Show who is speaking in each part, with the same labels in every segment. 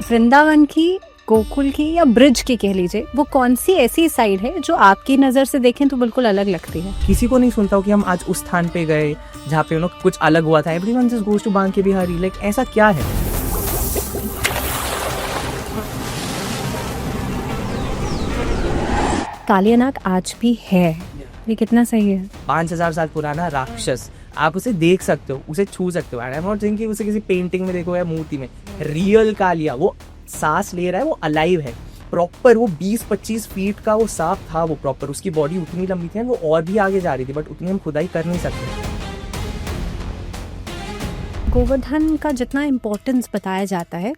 Speaker 1: वृंदावन की, गोकुल की या ब्रिज की कह लीजिए, वो कौन सी ऐसी साइड है जो आपकी नज़र से देखें तो बिल्कुल अलग लगती है?
Speaker 2: किसी को नहीं सुनता हो कि हम आज उस स्थान पे गए जहाँ पे कुछ अलग हुआ था। Everyone just goes to Banke Bihari. Like ऐसा क्या है?
Speaker 1: कालियानाग आज भी है, ये कितना सही है।
Speaker 2: 5000 साल पुराना राक्षस, आप उसे देख सकते हो, उसे छू सकते हो। आई एम नॉट सेइंग कि उसे किसी पेंटिंग में देखो या मूर्ति में। रियल कालिया, वो सांस ले रहा है, वो अलाइव है प्रॉपर। वो 20-25 फीट का वो सांप था, वो प्रॉपर। उसकी बॉडी उतनी लंबी थी, वो और भी आगे जा रही थी, बट उतनी हम खुदाई कर नहीं सकते।
Speaker 1: गोवर्धन का जितना इम्पोर्टेंस बताया जाता है,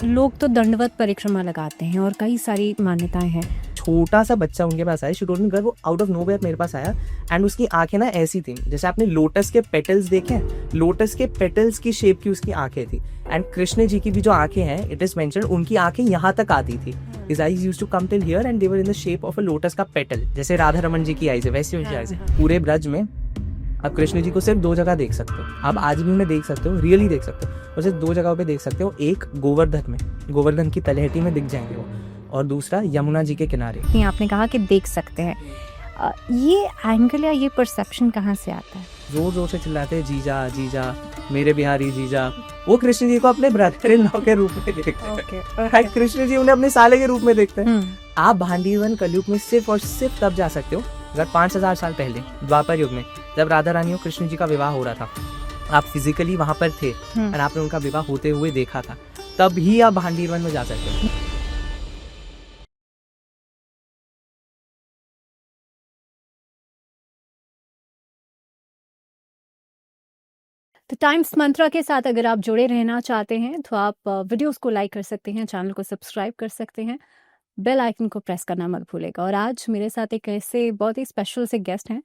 Speaker 1: लोग तो दंडवत परिक्रमा लगाते हैं और कई सारी मान्यताएं हैं।
Speaker 2: छोटा सा बच्चा उनके पास आया, शी टोल्ड मी, वो आउट ऑफ नोवेयर मेरे पास आया एंड उसकी आंखें ना ऐसी थी जैसे आपने लोटस के पेटल्स देखे हैं, लोटस के पेटल्स की शेप की उसकी आंखें थी। एंड कृष्ण जी की भी जो आंखें हैं, इट इज मेंशन्ड, उनकी आंखें यहाँ तक आती थी। His eyes used to come till here and they were in the shape of a lotus का पेटल। जैसे राधा रमन जी की आईज है, वैसी उनकी आईज है। पूरे ब्रज में आप कृष्ण जी को सिर्फ 2 जगह देख सकते हो। आप आज भी उन्हें देख सकते हो, रियली देख सकते हो। और सिर्फ 2 जगहों पे देख सकते हो। एक गोवर्धन में, गोवर्धन की तलहटी में दिख जाएंगे वो, और दूसरा यमुना जी के किनारे।
Speaker 1: ये आपने कहा कि देख सकते हैं, ये एंगल या ये परसेप्शन कहाँ से आता है?
Speaker 2: जोर जोर से चिल्लाते हैं, जीजा जीजा, मेरे बिहारी जीजा। वो कृष्ण जी को अपने ब्रदर इन लॉ के रूप में देखते हैं। कृष्ण जी उन्हें अपने साले के रूप में देखते हैं। आप भांडीवन कलयुग में सिर्फ और सिर्फ तब जा सकते हो अगर 5000 साल पहले द्वापर युग में, जब राधा रानी और कृष्ण जी का विवाह हो रहा था, आप फिजिकली वहां पर थे और आपने उनका विवाह होते हुए देखा था, तब ही आप भांडीवन में जा सकते हो।
Speaker 1: तो टाइम्स मंत्रा के साथ अगर आप जुड़े रहना चाहते हैं तो आप वीडियोस को लाइक कर सकते हैं, चैनल को सब्सक्राइब कर सकते हैं, बेल आइकन को प्रेस करना मत भूलेगा। और आज मेरे साथ एक ऐसे बहुत ही स्पेशल से गेस्ट हैं,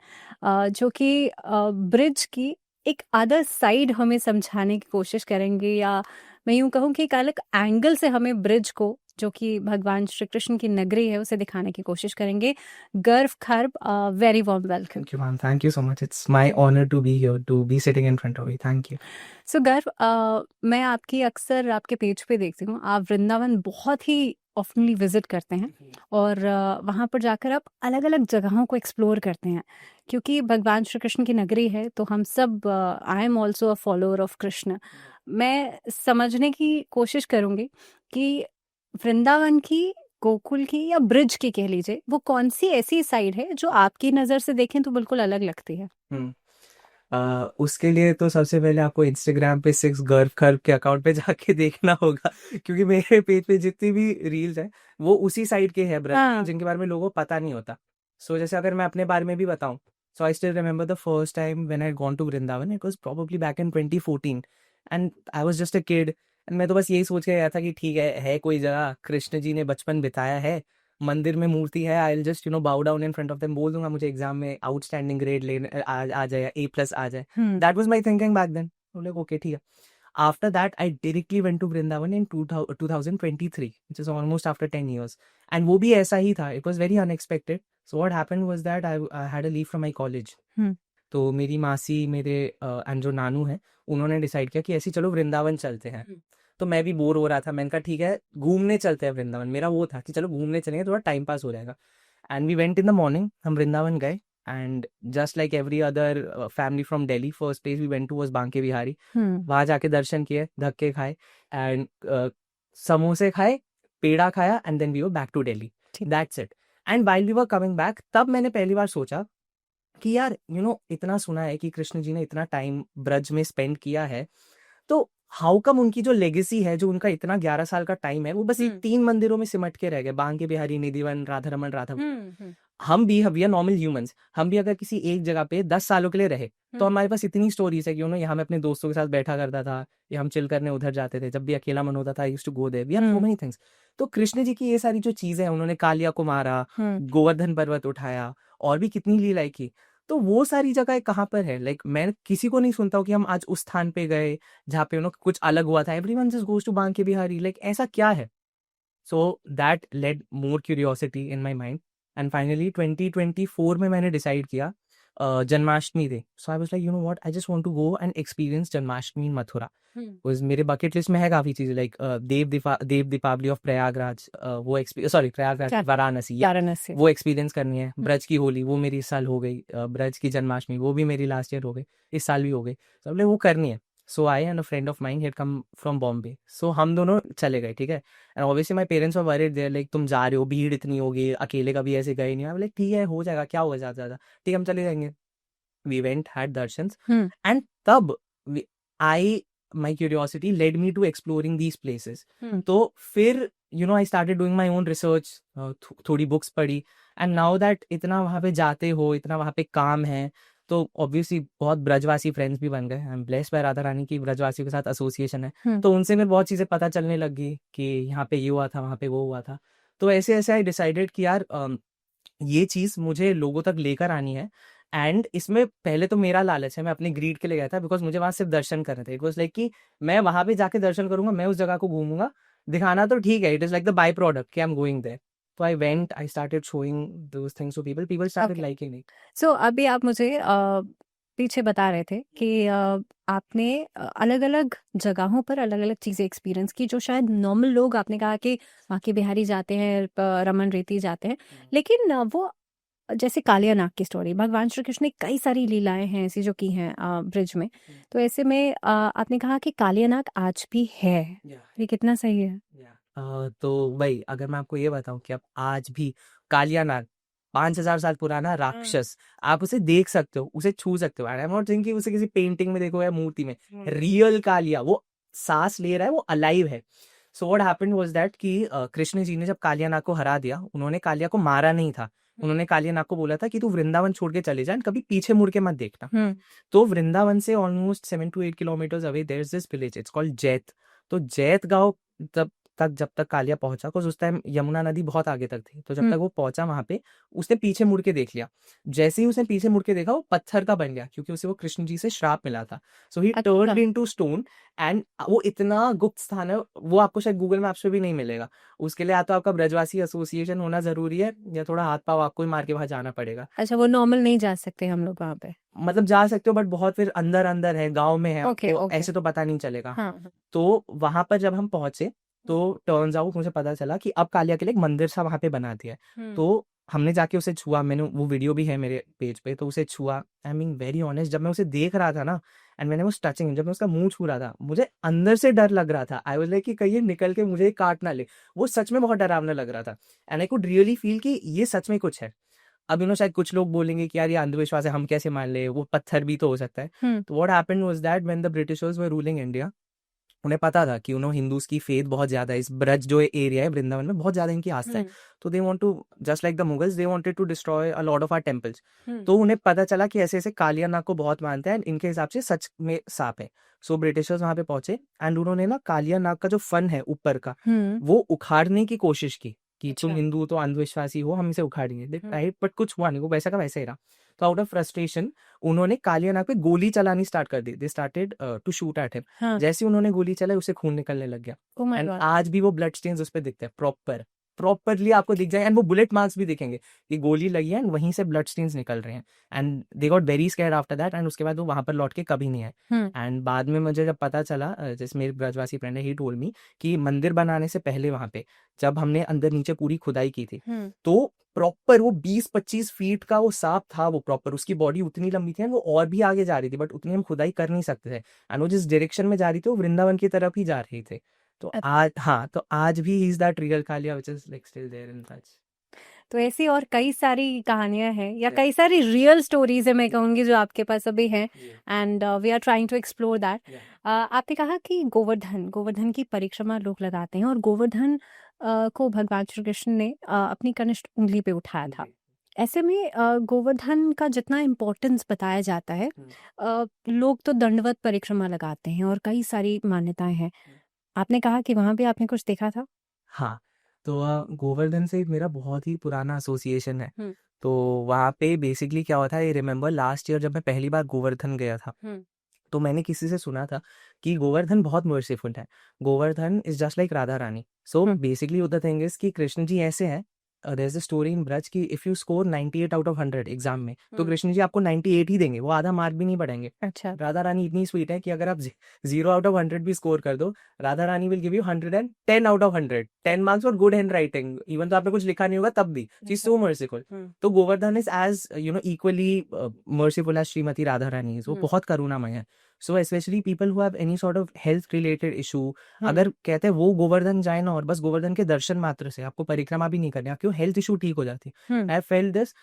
Speaker 1: जो कि ब्रिज की एक अदर साइड हमें समझाने की कोशिश करेंगे, या मैं यूँ कहूँ कि एक अलग एंगल से हमें ब्रिज को, जो कि भगवान श्री कृष्ण की नगरी है, उसे दिखाने की कोशिश करेंगे। गर्व Kharb, very warm welcome.
Speaker 2: Thank you, ma'am. Thank you so much. It's my honor to be here, to be sitting in front of you. Thank you.
Speaker 1: सो गर्व, मैं आपकी अक्सर आपके पेज पे देखती हूँ, आप वृंदावन बहुत ही ऑफनली विजिट करते हैं और वहाँ पर जाकर आप अलग अलग जगहों को एक्सप्लोर करते हैं, क्योंकि भगवान श्री कृष्ण की नगरी है। तो हम सब, I am also a follower of Krishna. मैं समझने की कोशिश करूँगी कि वृंदावन की, गोकुल की या ब्रिज की कह लीजिए, वो कौन सी ऐसी साइड है जो आपकी नज़र से देखें तो बिल्कुल अलग लगती है?
Speaker 2: उसके लिए तो सबसे पहले आपको इंस्टाग्राम पे 6 गर्व खर्ब के अकाउंट पे जाके देखना होगा, क्योंकि मेरे पेज पे जितनी भी रील्स हैं वो उसी साइड के हैं ब्रदर, जिनके बारे में लोगों को पता नहीं होता। सो जैसे अगर मैं अपने बारे में भी बताऊं, so I still remember the first time when I gone to Vrindavan. It was probably back in 2014 and I was just a kid and मैं तो बस यही सोच के गया था कि ठीक है कोई जगह कृष्ण जी ने बचपन बिताया है, मंदिर में मूर्ति है, आई विल जस्ट बाउ down in front of them, बोल दूंगा मुझे एग्जाम में आउटस्टैंडिंग ग्रेड ले आ जाए, A+ आ जाए। That was my thinking back then. Okay ठीक है। After that I directly went to Vrindavan in 2023, which is almost after 10 years, and वो भी ऐसा ही था। It was very unexpected. So what happened was that I had a leave from my college. तो मेरी मासी, मेरे एंड जो नानू है, उन्होंने डिसाइड किया कि ऐसे चलो वृंदावन चलते हैं। तो मैं भी बोर हो रहा था, मैंने कहा ठीक है घूमने चलते हैं वृंदावन। मेरा वो था कि चलो घूमने चलेंगे, थोड़ा टाइम पास हो जाएगा। And we went in the morning, हम वृंदावन गए and just like every other family from Delhi, first place we went to was Banke Bihari. वहां जाके दर्शन किए, धक्के खाए एंड समोसे खाए, पेड़ा खाया and then we were back to Delhi. That's it. And while we were coming back, तब मैंने पहली बार सोचा कि यार इतना सुना है कि कृष्ण जी ने इतना टाइम ब्रज में स्पेंड किया है, तो हाउ कम उनकी जो लेगेसी है, जो उनका इतना 11 साल का टाइम है, वो बस 3 मंदिरों में सिमट के रह गए, बांके बिहारी, निधिवन, राधा रमन, राधा। हम भी वी आर नॉर्मल ह्यूमंस, हम भी अगर किसी एक जगह पे 10 सालों के लिए रहे तो हमारे पास इतनी स्टोरीज है कि यहाँ मैं अपने दोस्तों के साथ बैठा करता था, या हम चिल करने उधर जाते थे, जब भी अकेला मन होता था I used to go there, we have so many things. तो कृष्ण जी की ये सारी जो चीजें हैं, उन्होंने कालिया को मारा, गोवर्धन पर्वत उठाया, और भी कितनी लीलाएं की, तो वो सारी जगह कहाँ पर है? लाइक मैं किसी को नहीं सुनता हूँ कि हम आज उस स्थान पे गए जहाँ पे कुछ अलग हुआ था। Everyone just goes to Banke Bihari. Like ऐसा क्या है? So that led more curiosity in my mind and finally 2024 में मैंने डिसाइड किया Janmashtami day, so I was like you know what, I just want to go and experience Janmashtami in Mathura. Because मेरे bucket list में है काफी चीजें, लाइक देव दीपावली ऑफ प्रयागराज, वो sorry Prayagraj, Varanasi,
Speaker 1: Varanasi
Speaker 2: वो एक्सपीरियंस करनी है। ब्रज की होली वो मेरी इस साल हो गई, ब्रज की जन्माष्टमी वो भी मेरी लास्ट ईयर हो गई, इस साल भी हो गई, तो हमने वो करनी है। So I and a friend of mine had come from Bombay, so हम दोनों चले गए, ठीक है। And obviously my parents were worried, they're like तुम जा रहे हो, भीड़ इतनी होगी, अकेले कभी ऐसे गए नहीं। आई लाइक ठीक है, हो जाएगा, क्या होगा ज्यादा ज्यादा, ठीक है हम चले जाएंगे। We went, had darshans, and तब I my curiosity led me to exploring these places. तो फिर you know I started doing my own research, थोड़ी बुक्स पढ़ी, एंड नाउ दैट इतना वहाँ पे जाते हो, इतना वहाँ पे काम है, तो ऑब्वियसली बहुत ब्रजवासी फ्रेंड्स भी बन गए। I am blessed by Radha Rani की ब्रजवासियों के साथ एसोसिएशन है, तो उनसे मेरे बहुत चीज़ें पता चलने लग गई कि यहाँ पे ये हुआ था, वहाँ पे वो हुआ था। तो ऐसे ऐसे आई डिसाइडेड कि यार ये चीज़ मुझे लोगों तक लेकर आनी है। एंड इसमें पहले तो मेरा लालच है, मैं अपनी ग्रीड के लिए गया था, बिकॉज मुझे वहां सिर्फ दर्शन करने थे। इट वाज लाइक कि मैं वहां पे जाके दर्शन करूंगा, मैं उस जगह को घूमूंगा, दिखाना तो ठीक है, it is like the byproduct कि आई एम गोइंग देयर। तो I went, I started showing those things to people, people started liking it.
Speaker 1: So अभी आप मुझे पीछे बता रहे थे कि आपने अलग अलग जगहों पर अलग अलग चीज़ें एक्सपीरियंस की जो शायद नॉर्मल लोग, आपने कहा कि बांके बिहारी जाते हैं, रमन रेती जाते हैं, लेकिन वो जैसे कालिया नाग की स्टोरी, भगवान श्री कृष्ण ने कई सारी लीलाएं हैं ऐसी जो की हैं ब्रिज में, तो ऐसे में आपने कहा कि कालिया नाग आज भी है, ये कितना सही है?
Speaker 2: तो भाई अगर मैं आपको ये बताऊं कि अब आज भी कालिया नाग 5,000 साल पुराना राक्षस, आप उसे देख सकते हो, उसे छू सकते हो। आई एम नॉट सेइंग कि उसे किसी पेंटिंग में देखो या मूर्ति में, रियल कालिया, वो सांस ले रहा है, वो अलाइव है। सो व्हाट हैपेंड वाज दैट कि कृष्ण जी ने जब कालिया नाग को हरा दिया, उन्होंने कालिया को मारा नहीं था, उन्होंने कालिया नाग को बोला था कि तू वृंदावन छोड़ के चले जा, कभी पीछे मुड़ के मत देखना। तो वृंदावन से almost 7 to 8 kilometre away there is this village, it's called Jait. तो जैत गांव जब तक कालिया पहुंचा, बिकॉज उस टाइम यमुना नदी बहुत आगे तक थी, तो जब तक वो पहुंचा वहां पे, उसने पीछे मुड़ के देख लिया। जैसे ही उसने पीछे मुड़ के देखा, वो पत्थर का बन गया, क्योंकि उसे वो कृष्ण जी से श्राप मिला था। So he turned into stone, and वो इतना गुप्त स्थान है, वो आपको शायद गूगल मैप्स पे भी नहीं मिलेगा। उसके लिए या तो आपका ब्रजवासी एसोसिएशन होना जरूरी है, या थोड़ा हाथ पाव आपको ही मार के वहां जाना पड़ेगा।
Speaker 1: अच्छा, वो नॉर्मल नहीं जा सकते हम लोग वहां पे?
Speaker 2: मतलब जा सकते हो, बट बहुत फिर अंदर अंदर है, गाँव में है,
Speaker 1: Okay,
Speaker 2: तो
Speaker 1: okay.
Speaker 2: ऐसे तो पता नहीं चलेगा।
Speaker 1: हाँ.
Speaker 2: तो वहां पर जब हम पहुंचे, तो टर्न्स आउट मुझे पता चला कि अब कालिया के लिए एक मंदिर सा वहां पे बना दिया है। तो हमने जाके उसे छुआ, मैंने वो वीडियो भी है मेरे पेज पे, तो उसे छुआ। आई मीन वेरी ऑनेस्ट, जब मैं उसे देख रहा था ना, एंड मैंने वो टचिंग, जब मैं उसका मुंह छू रहा था, मुझे अंदर से डर लग रहा था। आई वाज लाइक कि कहीं ये निकल के मुझे काट ना ले। वो सच में बहुत डरावना लग रहा था, and I could really feel कि ये सच में कुछ है। अब शायद कुछ लोग बोलेंगे कि यार ये अंधविश्वास है, हम कैसे मान ले, वो पत्थर भी तो हो सकता है। तो what happened was that when the Britishers were ruling India, उन्हें पता था कि हिंदूज की फेथ बहुत ज्यादा है, इस ब्रज जो एरिया है वृंदावन में बहुत ज्यादा इनकी आस्था है। तो they want to, just like the Mughals, they wanted to destroy a lot of our temples. तो उन्हें पता चला कि ऐसे ऐसे कालिया नाग को बहुत मानते हैं, इनके हिसाब से सच में सांप है। सो ब्रिटिशर्स वहां पे पहुंचे, एंड उन्होंने ना कालिया नाग का जो फन है ऊपर का, वो उखाड़ने की कोशिश की कि तुम हिंदू तो अंधविश्वासी हो, हम इसे उखाड़ेंगे, राइट, बट कुछ हुआ नहीं, वो वैसा का वैसा ही रहा। तो आउट ऑफ फ्रस्ट्रेशन उन्होंने कालिया नाग पे गोली चलानी स्टार्ट कर दी। They started to shoot at him. जैसे उन्होंने गोली चलाई, उसे खून निकलने लग गया, एंड आज भी वो ब्लड स्टेन्स उस पे दिखते हैं, प्रॉपरली आपको दिख जाए, एंड वो बुलेट मार्क्स भी दिखेंगे कि गोली लगी है, एंड वहीं से ब्लड स्टेन्स निकल रहे हैं। And they got very scared after that, and उसके बाद वो वहां पर लौट के कभी नहीं आए। एंड बाद में मुझे जब पता चला, जैसे मेरे ब्रजवासी फ्रेंड है, ही टोल्ड मी कि मंदिर बनाने से पहले वहां पे जब हमने अंदर नीचे पूरी खुदाई की थी, तो प्रॉपर वो 20-25 फीट का वो सांप था, वो प्रॉपर, उसकी बॉडी उतनी लंबी थी, वो और भी आगे जा रही थी, बट उतनी हम खुदाई कर नहीं सकते थे, एंड वो जिस डायरेक्शन में जा रही थी, वो वृंदावन की तरफ ही जा रही थे। तो आज, हाँ, तो आज भी he is that real Kaliya which is like still there in touch.
Speaker 1: तो ऐसी और कई सारी कहानियां हैं, या कई सारी रियल स्टोरीज है मैं कहूँगी, जो आपके पास अभी हैं, and we are trying to explore that. आपने कहा कि गोवर्धन की परिक्रमा लोग लगाते हैं, और गोवर्धन को भगवान श्री कृष्ण ने अपनी कनिष्ठ उंगली पे उठाया था। ऐसे में गोवर्धन का जितना इम्पोर्टेंस बताया जाता है, लोग तो दंडवत परिक्रमा लगाते हैं और कई सारी मान्यताएं हैं। आपने कहा कि वहां पे आपने कुछ देखा था?
Speaker 2: हाँ, तो गोवर्धन से मेरा बहुत ही पुराना एसोसिएशन है। तो वहाँ पे बेसिकली क्या हुआ था, आई रिमेम्बर लास्ट ईयर जब मैं पहली बार गोवर्धन गया था, तो मैंने किसी से सुना था कि गोवर्धन बहुत मर्सीफुल है, Govardhan is just like Radha Rani. So basically the thing is कि कृष्ण जी ऐसे हैं there is a story in Braj कि if you score 98 out of 100 exam में, तो
Speaker 1: हम्म।
Speaker 2: कृष्ण जी आपको 98 ही देंगे, वो आधा मार्क भी नहीं बढ़ाएंगे।
Speaker 1: अच्छा।
Speaker 2: राधा रानी इतनी स्वीट है कि अगर आप 0 आउट ऑफ 100 भी स्कोर कर दो, Radha Rani will give you 110 out of 100, 10 marks और गुड हैंड राइटिंग, इवन तो आपने कुछ लिखा नहीं होगा तब भी, शी इज सो मर्सीफुल। तो Govardhan is as equally merciful as Shrimati Radha Rani is, वो बहुत करुणामय है। So specially people who have any sort of health related issue, अगर कहते हैं वो गोवर्धन जाए ना और बस गोवर्धन के दर्शन मात्र से आपको परिक्रमा भी नहीं करनी, आपकी हेल्थ इशू ठीक हो जाती। I felt this.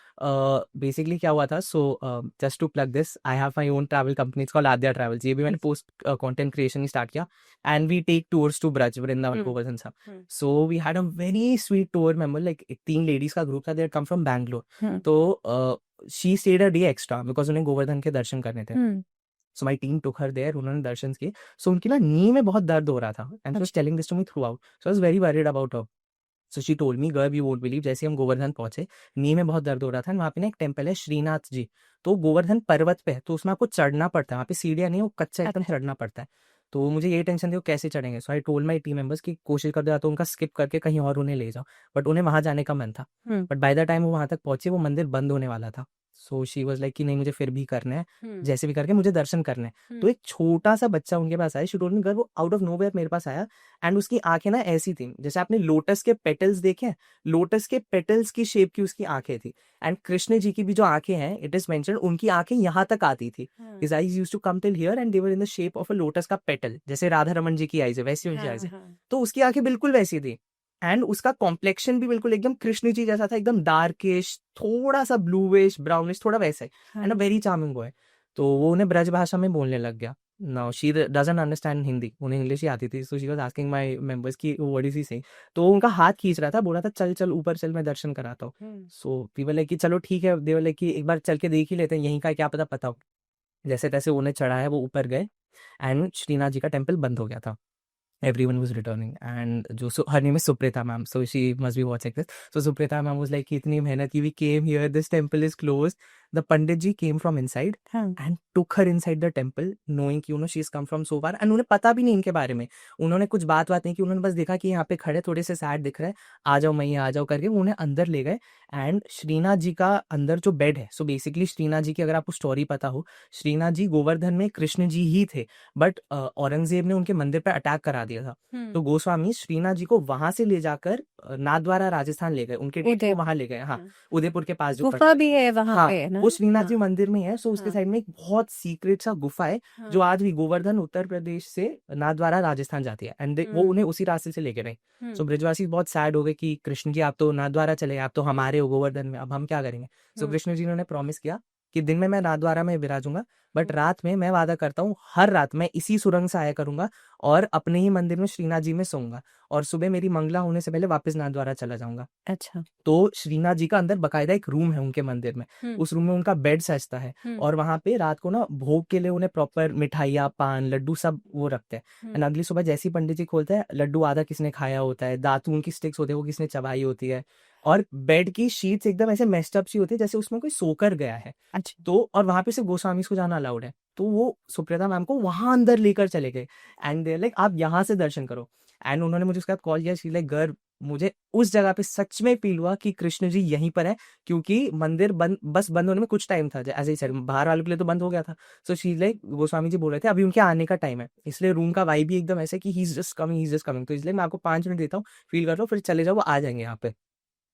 Speaker 2: बेसिकली क्या हुआ था, so just to plug this, I have my own travel company, it's called Aadya travels. ये भी मैंने पोस्ट कंटेंट क्रिएशन ही स्टार्ट किया, and we take tours to Braj, Vrindavan, Govardhan साहब। So we had a very sweet tour member, like 3 ladies का group था, they had come from Bangalore. तो she stayed a day extra because उन्हें गोवर्धन के दर्शन करने थे। सो my team took her there, उन्होंने दर्शन किए। सो उनकी ना नी में बहुत दर्द हो रहा था, and she was telling this to me throughout, so I was very worried about her. So she told me, girl you won't believe, जैसे हम गोवर्धन पहुंचे, नी में बहुत दर्द हो रहा था, वहाँ पे ना एक टेम्पल है श्रीनाथ जी, तो गोवर्धन पर्वत पे है, तो उसमें आपको चढ़ना पड़ता है, वहाँ पे सीढ़ियाँ नहीं, वो कच्चा एकदम चढ़ना पड़ता है। तो मुझे ये टेंशन थी वो कैसे चढ़ेंगे। So I told my team members की कोशिश कर दो या तो उनका स्किप करके कहीं और उन्हें ले जाओ, बट उन्हें वहां जाने का मन था। बट बाय द टाइम वो वहां तक पहुंचे, वो मंदिर बंद होने वाला था। सो शी वाज लाइक कि नहीं, मुझे फिर भी करना है, जैसे भी करके मुझे दर्शन करने हैं। तो एक छोटा सा बच्चा उनके पास आया, शी टोल्ड मी गर्ल, वो आउट ऑफ नोवेयर मेरे पास आया, एंड उसकी आंखें ना ऐसी थी जैसे आपने लोटस के पेटल्स देखे हैं, लोटस के पेटल्स की शेप की उसकी आंखें थी। एंड कृष्ण जी की भी जो आंखें हैं, इट इज मेंशन्ड, उनकी आंखें यहाँ तक आती थी। His eyes used to come till here and they were in the shape of a lotus का पेटल, जैसे राधा रमन जी की आईज है वैसी उनकी आईज है। तो उसकी आंखें बिल्कुल वैसी थी, एंड उसका कॉम्प्लेक्शन भी बिल्कुल एकदम कृष्ण जी जैसा था, एकदम डार्किश, थोड़ा सा ब्लूइश ब्राउनिश, थोड़ा वैसा ही, and a very charming boy. तो वो उन्हें ब्रज भाषा में बोलने लग गया। Now she doesn't understand Hindi, उन्हें इंग्लिश ही आती थी, so she was asking my members की व्हाट इज ही सेइंग। तो वो उनका हाथ खींच रहा था, बोल रहा था चल चल ऊपर चल, मैं दर्शन कराता हूँ। सो पीपल लाइक कि चलो ठीक है, दे वर लाइक कि एक बार चल के देख ही लेते हैं, यहीं का क्या पता हो। जैसे तैसे उन्हें चढ़ाया, वो ऊपर गए, एंड श्रीनाथ जी का टेम्पल बंद हो गया था। Everyone was returning, and her name is Suprita ma'am, so she must be watching this. So Suprita ma'am was like कि इतनी मेहनत की, we came here, this temple is closed. The Pandit ji came from inside and took her inside the temple, knowing कि she's come from so far, and उन्हें पता भी नहीं इनके बारे में, उन्होंने कुछ बात नहीं की, उन्होंने बस देखा कि यहाँ पे खड़े थोड़े से सैड दिख रहे हैं, आ जाओ मैया आ जाओ करके उन्हें अंदर ले गए। एंड श्रीनाथ जी का अंदर जो बेड है, सो बेसिकली श्रीनाथ जी की अगर आपको स्टोरी पता हो, श्रीनाथ जी गोवर्धन में कृष्ण जी ही थे, बट औरंगजेब ने उनके मंदिर पर अटैक करा दिया था। तो गोस्वामी श्रीनाथ जी को वहां से ले जाकर नाथद्वारा राजस्थान ले गए, उनके डेट को वहां ले गए। हाँ, उदयपुर के पास जो
Speaker 1: गुफा भी है वहां
Speaker 2: हाँ,
Speaker 1: पे ना?
Speaker 2: वो श्रीनाथ जी मंदिर में है। सो उसके साइड में एक बहुत सीक्रेट सा गुफा है, जो आज भी गोवर्धन उत्तर प्रदेश से नाथद्वारा राजस्थान जाती है, एंड वो उन्हें उसी रास्ते से लेके गए। सो ब्रजवासी बहुत सैड हो गए कि कृष्ण जी आप तो नाथद्वारा चले, आप तो हमारे हो गोवर्धन में, अब हम क्या करेंगे। सो कृष्ण जी ने प्रॉमिस किया कि दिन में मैं नाथद्वारा में विराजूंगा, बट रात में मैं वादा करता हूँ हर रात मैं इसी सुरंग से आया करूंगा और अपने ही मंदिर में श्रीनाथ जी में सोऊंगा, और सुबह मेरी मंगला होने से पहले वापस नाथद्वारा चला जाऊंगा।
Speaker 1: अच्छा।
Speaker 2: तो श्रीनाथ जी का अंदर बकायदा एक रूम है उनके मंदिर में, उस रूम में उनका बेड सजता है, और वहां पे रात को ना भोग के लिए उन्हें प्रॉपर मिठाइयाँ, पान, लड्डू सब वो रखते हैं। एंड अगली सुबह जैसे ही पंडित जी खोलते हैं, लड्डू आधा किसने खाया होता है, दातून की स्टिक्स होते हैं वो किसने चबाई होती है, और बेड की शीट्स एकदम ऐसे मेस्ड अप सी होती है जैसे उसमें कोई सोकर गया है।
Speaker 1: अच्छा।
Speaker 2: तो और वहां पे सिर्फ गोस्वामी को जाना अलाउड है। तो वो सुप्रिया मैम को वहां अंदर लेकर चले गए, एंड दे लाइक आप यहाँ से दर्शन करो। एंड उन्होंने मुझे उसके बाद कॉल किया, शी लाइक गर्ल, मुझे उस जगह पे सच में फील हुआ कि कृष्ण जी यहीं पर है, क्योंकि मंदिर बस बंद होने में कुछ टाइम था, ऐसे ही सर बाहर वालों के लिए तो बंद हो गया था। So she like Goswami ji बोल रहे थे अभी उनके आने का टाइम है, इसलिए रूम का वाइब भी एकदम ऐसे कि he is just coming, he is just coming. तो इसलिए मैं आपको 5 मिनट देता हूँ, फील कर लो, फिर चले जाओ, वो आ जाएंगे यहाँ पे।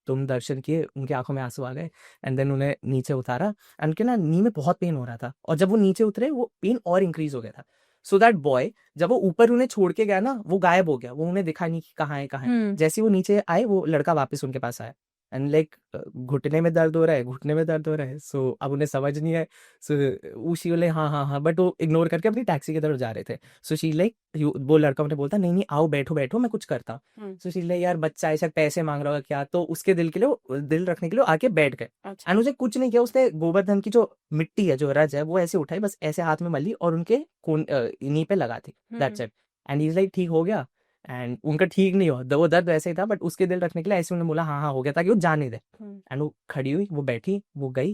Speaker 2: तुम दर्शन किए, उनकी आंखों में आंसू आ गए, एंड देन उन्हें नीचे उतारा, एंड उनके ना नी में बहुत पेन हो रहा था, और जब वो नीचे उतरे वो पेन और इंक्रीज हो गया था। सो दैट बॉय जब वो ऊपर उन्हें छोड़ के गया ना, वो गायब हो गया, वो उन्हें दिखा नहीं कि कहाँ है कहाँ है। जैसे वो नीचे आए, वो लड़का वापस उनके पास आया, एंड लाइक घुटने में दर्द हो रहा है, घुटने में दर्द हो रहा है। सो अब उन्हें समझ नहीं है। सो उसी बोले हाँ हाँ हाँ, बट वो इग्नोर करके अपनी टैक्सी की तरफ जा रहे थे। सो शी लाइक वो लड़का उन्हें बोलता नहीं नहीं आओ बैठो बैठो मैं कुछ करता हूँ। सो शी लाइक यार बच्चा ऐसा पैसे मांग रहा होगा क्या, तो उसके दिल के लिए, दिल रखने के लिए आके बैठ गए। एंड उसे कुछ नहीं किया, उसने गोवर्धन की जो मिट्टी है, जो रज है, वो ऐसे उठाई, बस ऐसे हाथ में मली और उनके नी पे लगा थी, that's it. And is like ठीक हो गया। एंड उनका ठीक नहीं हुआ, वो दर्द वैसे ही था, बट उसके दिल रखने के लिए ऐसे उन्होंने बोला हाँ हाँ हो गया, ताकि वो जाने दे। एंड वो खड़ी हुई, वो बैठी, वो गई,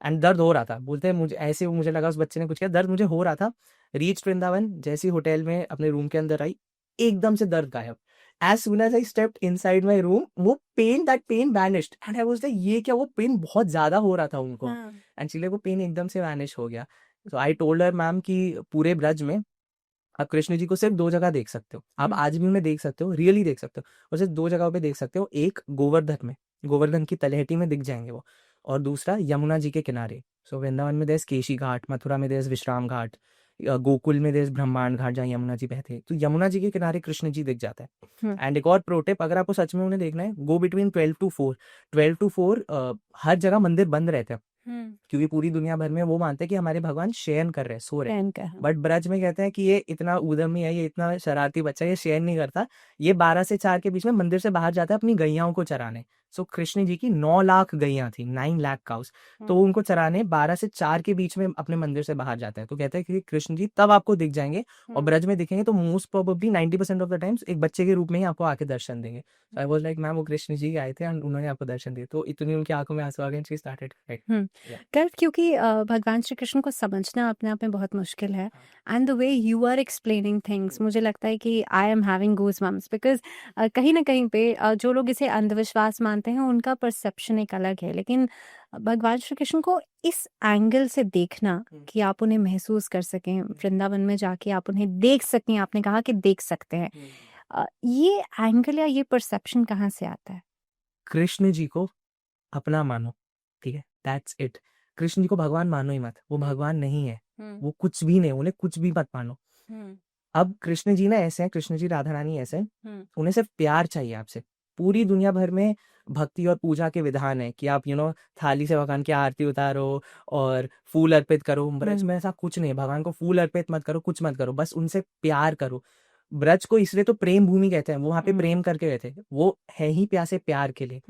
Speaker 2: एंड दर्द हो रहा था, बोलते हैं मुझे ऐसे, मुझे लगा उस बच्चे ने कुछ किया, दर्द मुझे हो रहा था। रीच वृंदावन, जैसी होटल में अपने रूम के अंदर आई, एकदम से दर्द गायब। As soon as I stepped inside my room, वो that pain vanished and I was like ये क्या, वो पेन बहुत ज्यादा हो रहा था उनको एंड चलिए वो पेन एकदम से वैनिश हो गया। तो आई टोल्ड हर मैम कि पूरे ब्रज में आप कृष्ण जी को सिर्फ 2 जगह देख सकते हो, आप आज भी उन्हें देख सकते हो, रियली देख सकते हो, और सिर्फ 2 जगहों पे देख सकते हो। एक गोवर्धन में, गोवर्धन की तलहटी में दिख जाएंगे वो, और दूसरा यमुना जी के किनारे। सो वृंदावन में देश केशी घाट, मथुरा में देश विश्राम घाट, गोकुल में देश ब्रह्मांड घाट जहाँ यमुना जी बहते हैं, तो यमुना जी के किनारे कृष्ण जी दिख जाता है। एंड एक और प्रोटिप, अगर आपको सच में उन्हें देखना है, गो बिटवीन 12 to 4, 12 to 4 हर जगह मंदिर बंद रहते हैं, क्योंकि पूरी दुनिया भर में वो मानते हैं कि हमारे भगवान शयन कर रहे हैं, सो रहे हैं। बट ब्रज में कहते हैं कि ये इतना उद्यमी है, ये इतना शरारती बच्चा है, ये शयन नहीं करता, ये 12 से 4 के बीच में मंदिर से बाहर जाता है अपनी गैयाओं को चराने। सो कृष्ण जी की 9 लाख गैया थी, 9 लाख काउस, तो वो उनको चराने 12 से 4 के बीच में अपने मंदिर से बाहर जाता है। तो कहते हैं कि कृष्ण जी तब आपको दिख जाएंगे, और ब्रज में दिखेंगे तो most probably 90% of the times एक बच्चे के रूप में ही आपको आके दर्शन देंगे। आई वाज लाइक मैम वो कृष्ण जी आए थे एंड उन्होंने आपको दर्शन दिए, तो इतनी उनकी आंखों में आंसू आ गए, शी स्टार्टेड
Speaker 1: करेक्ट, क्योंकि भगवान श्री कृष्ण को समझना अपने आप में बहुत मुश्किल है। And the way you are explaining things, मुझे लगता है कि I am having goose bumps, because कहीं ना कहीं पे जो लोग इसे अंधविश्वास मानते हैं उनका परसेप्शन एक अलग है, लेकिन भगवान श्री कृष्ण को इस एंगल से देखना कि आप उन्हें महसूस कर सकें, वृंदावन में जाके आप उन्हें देख सकें, आपने कहा कि देख सकते हैं, ये एंगल या ये परसेप्शन कहाँ से आता है?
Speaker 2: कृष्ण जी को अपना मानो, ठीक है, दैट्स इट। कृष्ण जी को भगवान मानो ही मत, वो भगवान नहीं है, वो कुछ भी नहीं, उन्हें कुछ भी मत मानो। अब कृष्ण जी ना ऐसे हैं, कृष्ण जी राधा रानी ऐसे हैं, उन्हें सिर्फ प्यार चाहिए आपसे। पूरी दुनिया भर में भक्ति और पूजा के विधान है कि आप थाली से भगवान की आरती उतारो और फूल अर्पित करो। ब्रज में ऐसा कुछ नहीं है, भगवान को फूल अर्पित मत करो, कुछ मत करो, बस उनसे प्यार करो। ब्रज को इसलिए तो प्रेम भूमि कहते हैं, वो वहां पे प्रेम करके गए थे, वो है ही प्यासे प्यार के लिए।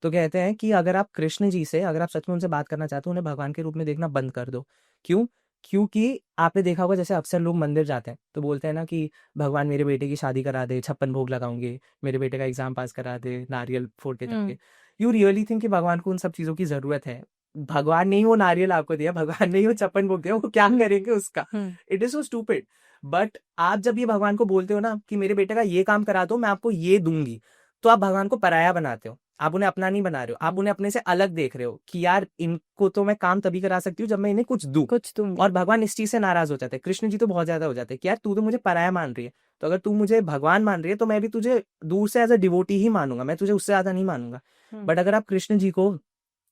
Speaker 2: तो कहते हैं कि अगर आप कृष्ण जी से, अगर आप सच में उनसे बात करना चाहते हो, उन्हें भगवान के रूप में देखना बंद कर दो। क्यों? क्योंकि आपने देखा होगा जैसे अक्सर लोग मंदिर जाते हैं तो बोलते हैं ना कि भगवान मेरे बेटे की शादी करा दे, 56 भोग लगाऊंगे, मेरे बेटे का एग्जाम पास करा दे, नारियल फोड़ के जाके। यू रियली थिंक कि भगवान को उन सब चीजों की जरूरत है? भगवान ने ही वो नारियल आपको दिया, भगवान ने ही वो 56 भोग दिया, वो क्या करेंगे उसका? It is so stupid. But आप जब ये भगवान को बोलते हो ना कि मेरे बेटे का ये काम करा दो, मैं आपको ये दूंगी, तो आप भगवान को पराया बनाते हो, आप उन्हें अपना नहीं बना रहे हो, आप उन्हें अपने से अलग देख रहे हो कि यार इनको तो मैं काम तभी करा सकती हूँ जब मैं इन्हें कुछ दूं। और भगवान इस चीज से नाराज हो जाते हैं। कृष्ण जी तो बहुत ज्यादा हो जाते हैं कि यार तू तो मुझे पराया मान रही है, तो अगर तू मुझे भगवान मान रही है तो मैं भी तुझे दूर से एज अ डिवोटी ही मानूंगा, मैं तुझे उससे ज्यादा नहीं मानूंगा। बट अगर आप कृष्ण जी को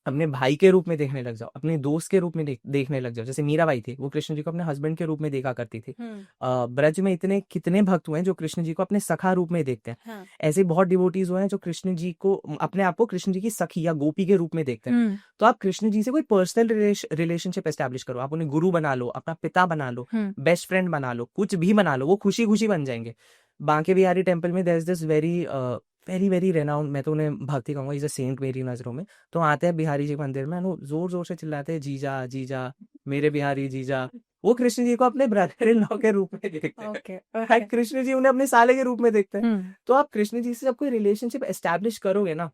Speaker 2: अपने भाई के रूप में देखने लग जाओ, अपने दोस्त के रूप में देखने लग जाओ, जैसे मीराबाई थी, वो कृष्ण जी को अपने हस्बैंड के रूप में देखा करती थी। ब्रज में इतने कितने भक्त हुए हैं जो कृष्ण जी को अपने सखा रूप में देखते हैं। ऐसे बहुत डिवोटीज हुए हैं जो कृष्ण जी को, अपने आप को कृष्ण जी की सखी या गोपी के रूप में देखते हैं। तो आप कृष्ण जी से कोई पर्सनल रिलेशनशिप एस्टेब्लिश करो, आप उन्हें गुरु बना लो, अपना पिता बना लो, बेस्ट फ्रेंड बना लो, कुछ भी बना लो, वो खुशी खुशी बन जाएंगे। बांके बिहारी टेम्पल में there is this very very very renowned, मैं तो उन्हें भक्ति कहूंगा, इज अ सेंट मेरी नजरों में। तो आते हैं बिहारी जी मंदिर में, जोर जोर से चिल्लाते हैं जीजा जीजा, मेरे बिहारी जीजा। वो कृष्ण जी को अपने ब्रदर इन लॉ के रूप में देखते हैं, कृष्ण जी उन्हें अपने साले के रूप में देखते हैं। तो आप कृष्ण जी से जब कोई रिलेशनशिप एस्टैब्लिश करोगे ना,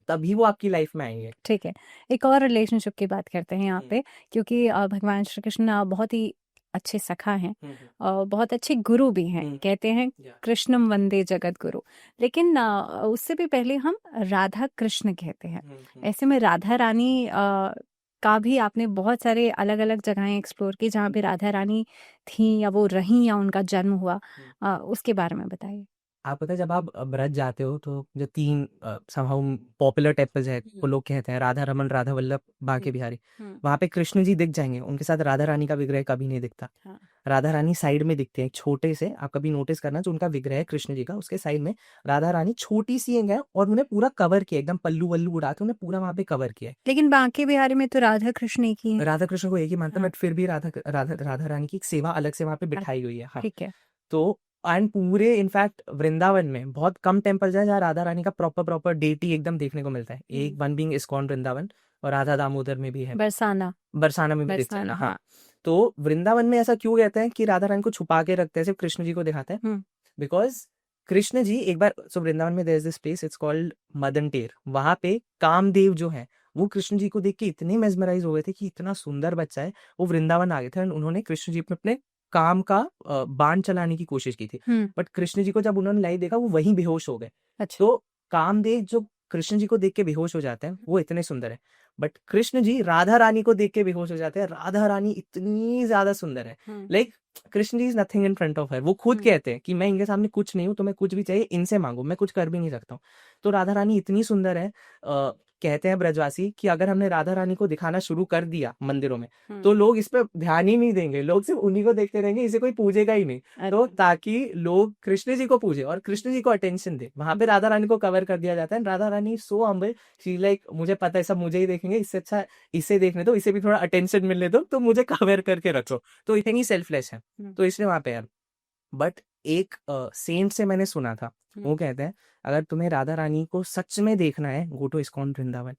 Speaker 2: तभी वो आपकी लाइफ में आएंगे।
Speaker 1: ठीक है, एक और रिलेशनशिप की बात करते हैं यहाँ पे, क्योंकि भगवान श्री कृष्ण बहुत ही अच्छे सखा हैं और बहुत अच्छे गुरु भी हैं। कहते हैं कृष्णम वंदे जगत गुरु, लेकिन उससे भी पहले हम राधा कृष्ण कहते हैं। ऐसे में राधा रानी का भी आपने बहुत सारे अलग अलग जगहें एक्सप्लोर की जहाँ पे राधा रानी थी या वो रही या उनका जन्म हुआ, उसके बारे में बताइए।
Speaker 2: आप पता है जब आप ब्रज जाते हो तो जो 3 समहाउ पॉपुलर टेम्पल्स है, वो लोग कहते हैं राधा रमन, राधा वल्लभ, बांके बिहारी, वहां पे कृष्ण जी दिख जाएंगे, उनके साथ राधा रानी का विग्रह कभी नहीं दिखता। राधा रानी साइड में दिखते हैं छोटे से, आप कभी नोटिस करना, जो उनका विग्रह है कृष्ण जी का, उसके साइड में राधा रानी छोटी सी है और उन्हें पूरा कवर किया, एकदम पल्लू वल्लू उड़ा के उन्हें पूरा वहां पे कवर किया है।
Speaker 1: लेकिन बांके बिहारी में तो राधा कृष्ण एक ही है।
Speaker 2: राधा कृष्ण को एक ही मानता, बट फिर भी राधा रानी की एक सेवा अलग से वहां पे बिठाई हुई है।
Speaker 1: ठीक है।
Speaker 2: तो एंड पूरे इनफैक्ट वृंदावन में बहुत कम टेम्पल्स है जहाँ राधा रानी का प्रॉपर डेटी एकदम देखने को मिलता है। एक वन बीइंग इस्कॉन वृंदावन, और राधा दामोदर में भी है, बरसाना में भी दिखता है। हाँ, तो वृंदावन में ऐसा क्यों कहते हैं कि राधा रानी को छुपा के रखते हैं, सिर्फ कृष्ण जी को दिखाते हैं? बिकॉज कृष्ण जी एक बार, सो वृंदावन में there is this place, it's called Madan Ter, वहां पे कामदेव जो है वो कृष्ण जी को देख के इतने मेस्मराइज हो गए थे कि इतना सुंदर बच्चा है, वो वृंदावन आ गए थे, उन्होंने कृष्ण जी पे अपने काम का बाण चलाने की कोशिश की थी, बट कृष्ण जी को जब उन्होंने लाइव देखा वो वहीं बेहोश हो गए।
Speaker 1: अच्छा।
Speaker 2: तो कामदेव जो कृष्ण जी को देख के बेहोश हो जाते हैं वो इतने सुंदर है, बट कृष्ण जी राधा रानी को देख के बेहोश हो जाते हैं। राधा रानी इतनी ज्यादा सुंदर है, like Krishna ji is nothing in front of her. वो खुद कहते हैं कि मैं इनके सामने कुछ नहीं हूँ, तुम्हें कुछ भी चाहिए इनसे मांगो, मैं कुछ कर भी नहीं सकता हूँ। तो राधा रानी इतनी सुंदर है। कहते हैं ब्रजवासी कि अगर हमने राधा रानी को दिखाना शुरू कर दिया मंदिरों में तो लोग इस पे ध्यान ही नहीं देंगे, लोग सिर्फ उन्हीं को देखते रहेंगे, इसे कोई पूजेगा ही नहीं। तो ताकि लोग कृष्ण जी को पूजे और कृष्ण जी को अटेंशन दे, वहां पे राधा रानी को कवर कर दिया जाता है। Radha Rani so humble, she like मुझे पता है सब मुझे ही देखेंगे, इससे अच्छा इसे देखने दो, इसे भी थोड़ा अटेंशन मिलने दो, तो मुझे कवर करके रखो। तो इतनी सेल्फलेस है, तो इसलिए वहां पे है। बट एक सेंट से मैंने सुना था, वो कहते हैं अगर तुम्हें राधा रानी को सच में देखना है, go to ISKCON Vrindavan.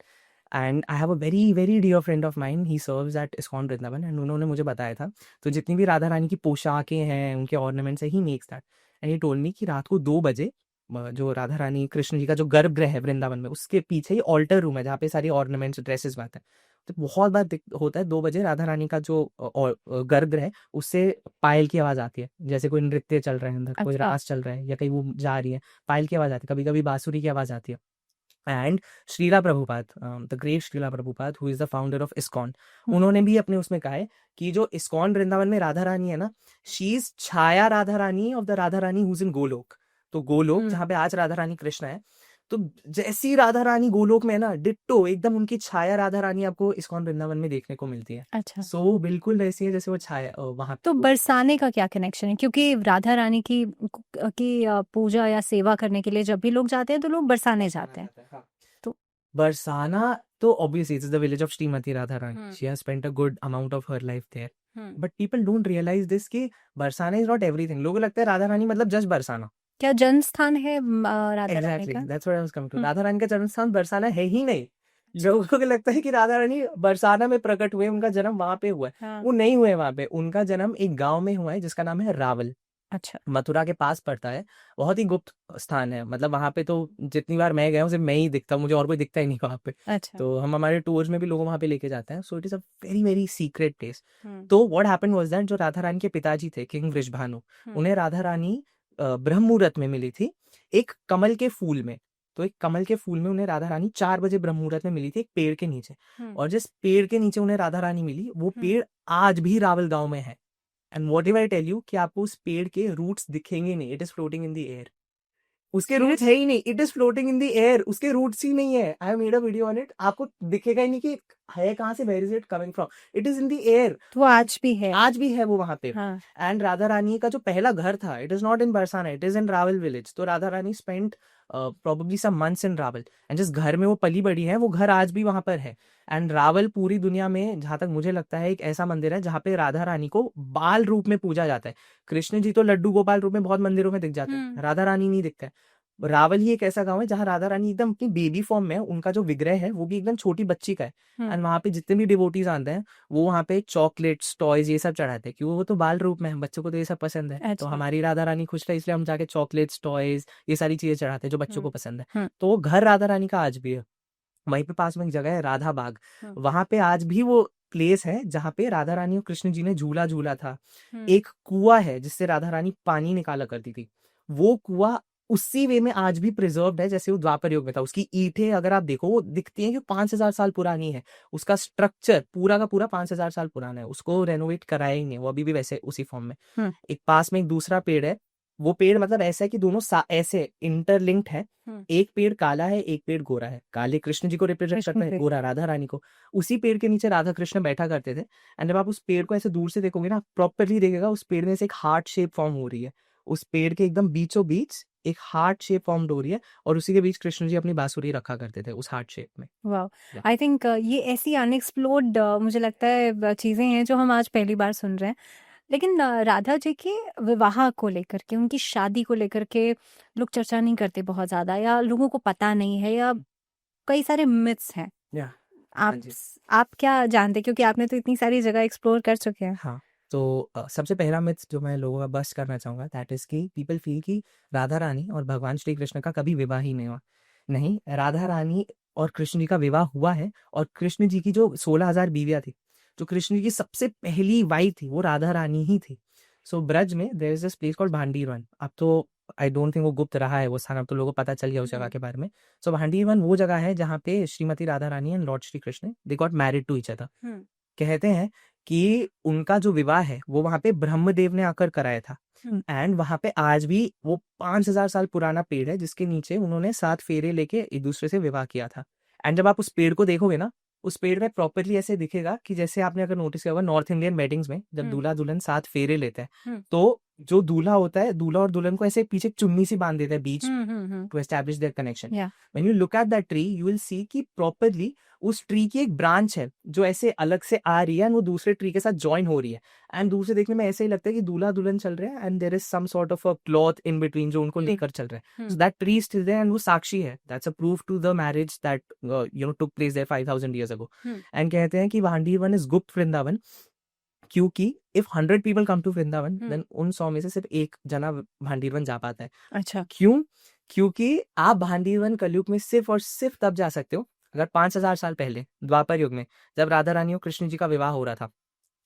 Speaker 2: And I have a very very dear friend of mine, he serves at ISKCON Vrindavan, and उन्होंने मुझे बताया था। तो जितनी भी राधा रानी की पोशाकें हैं, उनके ऑर्नामेंट्स है, he makes that. And he told me कि रात को 2 बजे जो राधा रानी कृष्ण जी का जो गर्भगृह है वृंदावन में, उसके पीछे ही ऑल्टर रूम है जहाँ पे सारी ऑर्नामेंट्स ड्रेसेस बात है। तो बहुत बार होता है 2 बजे राधा रानी का जो गर्भगृह है उससे पायल की आवाज आती है, जैसे कोई नृत्य चल रहा है अंदर, कोई
Speaker 1: अच्छा।
Speaker 2: रास चल रहा है या कहीं वो जा रही है, पायल की आवाज आती है, कभी कभी बांसुरी की आवाज आती है। And Srila Prabhupada, the great Srila Prabhupada who is the founder of ISKCON, उन्होंने भी अपने उसमें कहा है कि जो इस्कॉन वृंदावन में राधा रानी है ना, she is Chhaya Radha Rani of the Radha Rani who's in Golok. तो गोलोक जहाँ पे आज राधा रानी कृष्ण है, तो जैसी राधा रानी गोलोक में है ना, डिट्टो एकदम उनकी छाया राधा रानी आपको इस्कॉन वृंदावन में देखने को मिलती है।
Speaker 1: अच्छा।
Speaker 2: सो बिल्कुल वैसी है जैसे वो छाया वहां।
Speaker 1: तो बरसाने का क्या कनेक्शन है? क्योंकि राधा रानी की पूजा या सेवा करने के लिए जब भी लोग जाते हैं तो लोग बरसाने जाते हैं।
Speaker 2: हाँ।
Speaker 1: तो
Speaker 2: बरसाना तो obviously it's the village of Srimati Radharani. She has spent a good amount of her life there. But people don't realize this कि बरसाना is not everything. लोगों को लगता है राधा रानी मतलब जस्ट बरसाना।
Speaker 1: क्या जन्म स्थान है राधा रानी
Speaker 2: Exactly,
Speaker 1: का?
Speaker 2: that's what I was coming to. Radha Rani का जन्म स्थान बरसाना है ही नहीं। लोगों को लगता है कि राधा रानी बरसाना में प्रकट हुए, उनका जन्म वहां पे हुआ है।
Speaker 1: हाँ।
Speaker 2: वो नहीं हुए वहां पे, उनका जन्म एक गांव में हुआ है जिसका नाम है रावल।
Speaker 1: अच्छा।
Speaker 2: मथुरा के पास पड़ता है, बहुत ही गुप्त स्थान है। मतलब वहां पे तो जितनी बार मैं गया हूँ सिर्फ मैं ही दिखता हूँ, मुझे और कोई दिखता ही नहीं वहां पे।
Speaker 1: अच्छा।
Speaker 2: तो हम हमारे टूर्स में भी लोगों वहां पे लेके जाते हैं। So it is a very very secret place. तो व्हाट हैपेंड वाज दैट जो राधा रानी के पिताजी थे किंग वृषभानु, उन्हें राधा रानी ब्रह्म मुहूर्त में मिली थी एक कमल के फूल में। तो एक कमल के फूल में उन्हें राधा रानी 4 बजे ब्रह्म मुहूर्त में मिली थी एक पेड़ के नीचे। और जिस पेड़ के नीचे उन्हें राधा रानी मिली वो पेड़ आज भी रावल गांव में है। And whatever I tell you कि आपको उस पेड़ के रूट्स दिखेंगे नहीं, it is floating in the air. उसके रूट्स है ही नहीं, it is floating in the air, उसके रूट्स ही नहीं है। I made a video on it, आपको दिखेगा ही नहीं कि है कहाँ से, where is it coming from, it is in the air.
Speaker 1: तो आज भी है,
Speaker 2: आज भी है वो वहां पे। एंड राधा रानी का जो पहला घर था, it is not in Barsana, it is in Raval village. तो Radha Rani spent probably some months in Raval, and जिस घर में वो पली बड़ी है वो घर आज भी वहां पर है। एंड रावल पूरी दुनिया में जहां तक मुझे लगता है एक ऐसा मंदिर है जहां पे राधा रानी को बाल रूप में पूजा जाता है। कृष्ण जी तो लड्डू गोपाल रूप में बहुत मंदिरों में दिख जाते हैं, राधा रानी नहीं दिखता है। रावल ही एक ऐसा गांव है जहां राधा रानी एकदम अपनी बेबी फॉर्म में है, उनका जो विग्रह है वो भी एकदम छोटी बच्ची का है। एंड वहां पे जितने भी डिवोटीज आते हैं वो वहां पे चॉकलेट्स टॉयज ये सब चढ़ाते हैं, क्योंकि वो तो बाल रूप में है, बच्चों को तो ये सब पसंद है। तो हमारी राधा रानी खुश रहे इसलिए हम जाके चॉकलेट्स टॉयज ये सारी चीजें चढ़ाते हैं जो बच्चों को पसंद है। तो वो घर राधा रानी का आज भी है। वहीं पे पास में एक जगह है राधा बाग, वहां पे आज भी वो प्लेस है जहाँ पे राधा रानी और कृष्ण जी ने झूला झूला था। एक कुआं है जिससे राधा रानी पानी निकाला करती थी, वो कुआं उसी वे में आज भी प्रिजर्व्ड है जैसे वो द्वापर युग में था। उसकी ईंटें अगर आप देखो वो दिखती हैं कि 5000 साल पुरानी है, उसका स्ट्रक्चर पूरा का पूरा 5000 साल पुराना है, उसको रेनोवेट कराया ही नहीं, वो अभी भी वैसे उसी फॉर्म में। एक पास में एक दूसरा पेड़ है, वो पेड़ मतलब ऐसा है कि दोनों ऐसे इंटरलिंक्ड है। एक पेड़ काला है एक पेड़ गोरा है, काले कृष्ण जी को रिप्रेजेंट करते हैं, गोरा राधा रानी को। उसी पेड़ के नीचे राधा कृष्ण बैठा करते थे। एंड जब आप उस पेड़ को ऐसे दूर से देखोगे ना, प्रॉपरली देखेगा उस पेड़ में से एक हार्ट शेप फॉर्म हो रही है, उस पेड़ के एकदम बीचों बीच एक हार्ट शेप फॉर्म हो रही है, और उसी के बीच कृष्ण जी अपनी बांसुरी रखा करते थे उस हार्ट शेप में।
Speaker 1: वाह, आई थिंक ये ऐसी अनएक्सप्लोर्ड मुझे लगता है चीजें हैं जो हम आज पहली बार सुन रहे हैं। लेकिन राधा जी के विवाह को लेकर के, उनकी शादी को लेकर के लोग चर्चा नहीं करते बहुत ज्यादा, या लोगों को पता नहीं है, या कई सारे मिथ्स हैं। आप क्या जानते, क्योंकि आपने तो इतनी सारी जगह एक्सप्लोर कर चुके हैं।
Speaker 2: हाँ, तो सबसे पहला मिथ जो मैं लोगों का बस्ट करना चाहूंगा, दैट इज कि पीपल फील कि राधा रानी और भगवान श्री कृष्ण का कभी विवाह ही नहीं हुआ। नहीं, राधा रानी और कृष्ण जी का विवाह हुआ है, और कृष्ण जी की जो 16,000 बीवियां थी, जो कृष्ण जी की सबसे पहली वाइफ थी वो राधा रानी ही थी। सो ब्रज में there is this place called Bhandirvan. अब तो आई डोंट थिंक वो गुप्त रहा है वो स्थान, अब तो लोगों को पता चल गया उस जगह के बारे में। सो भांडीरवन वो जगह है जहाँ पे Shrimati Radha Rani and lord Shri Krishna they got married to each other. कहते हैं कि उनका जो विवाह है वो वहां पे ब्रह्मदेव ने आकर कराया था। एंड वहां पे आज भी वो 5000 साल पुराना पेड़ है जिसके नीचे उन्होंने 7 फेरे लेके एक दूसरे से विवाह किया था। एंड जब आप उस पेड़ को देखोगे ना, उस पेड़ में प्रॉपरली ऐसे दिखेगा कि जैसे आपने अगर नोटिस किया होगा नॉर्थ इंडियन वेडिंग्स में जब दूल्हा दुल्हन 7 फेरे लेते हैं तो जो दूल्हा होता है, दूल्हा और दुल्हन को ऐसे पीछे चुन्नी सी बांध देता है बीच to establish their connection. When you look at that tree you will see कि प्रॉपरली उस ट्री की एक ब्रांच है जो ऐसे अलग से आ रही है एंड वो दूसरे ट्री के साथ ज्वाइन हो रही है। एंड दूर से देखने में ऐसे ही लगता है कि दूल्हा दुल्हन चल रहे हैं and there is some sort of a cloth in between जो उनको लेकर चल रहे हैं। So that tree still there and वो साक्षी है, that's a proof to the marriage that took place there 5000 years ago। एंड कहते हैं कि भांडीरवन इज गुप्त वृंदावन क्योंकि if 100 people come to Vrindavan then उन 100 में से सिर्फ एक जना भांडीरवन जा पाता है।
Speaker 1: अच्छा,
Speaker 2: क्यों? क्योंकि आप भांडीरवन कलयुग में सिर्फ और सिर्फ तब जा सकते हो अगर 5000 साल पहले द्वापर युग में जब राधा रानी और कृष्ण जी का विवाह हो रहा था,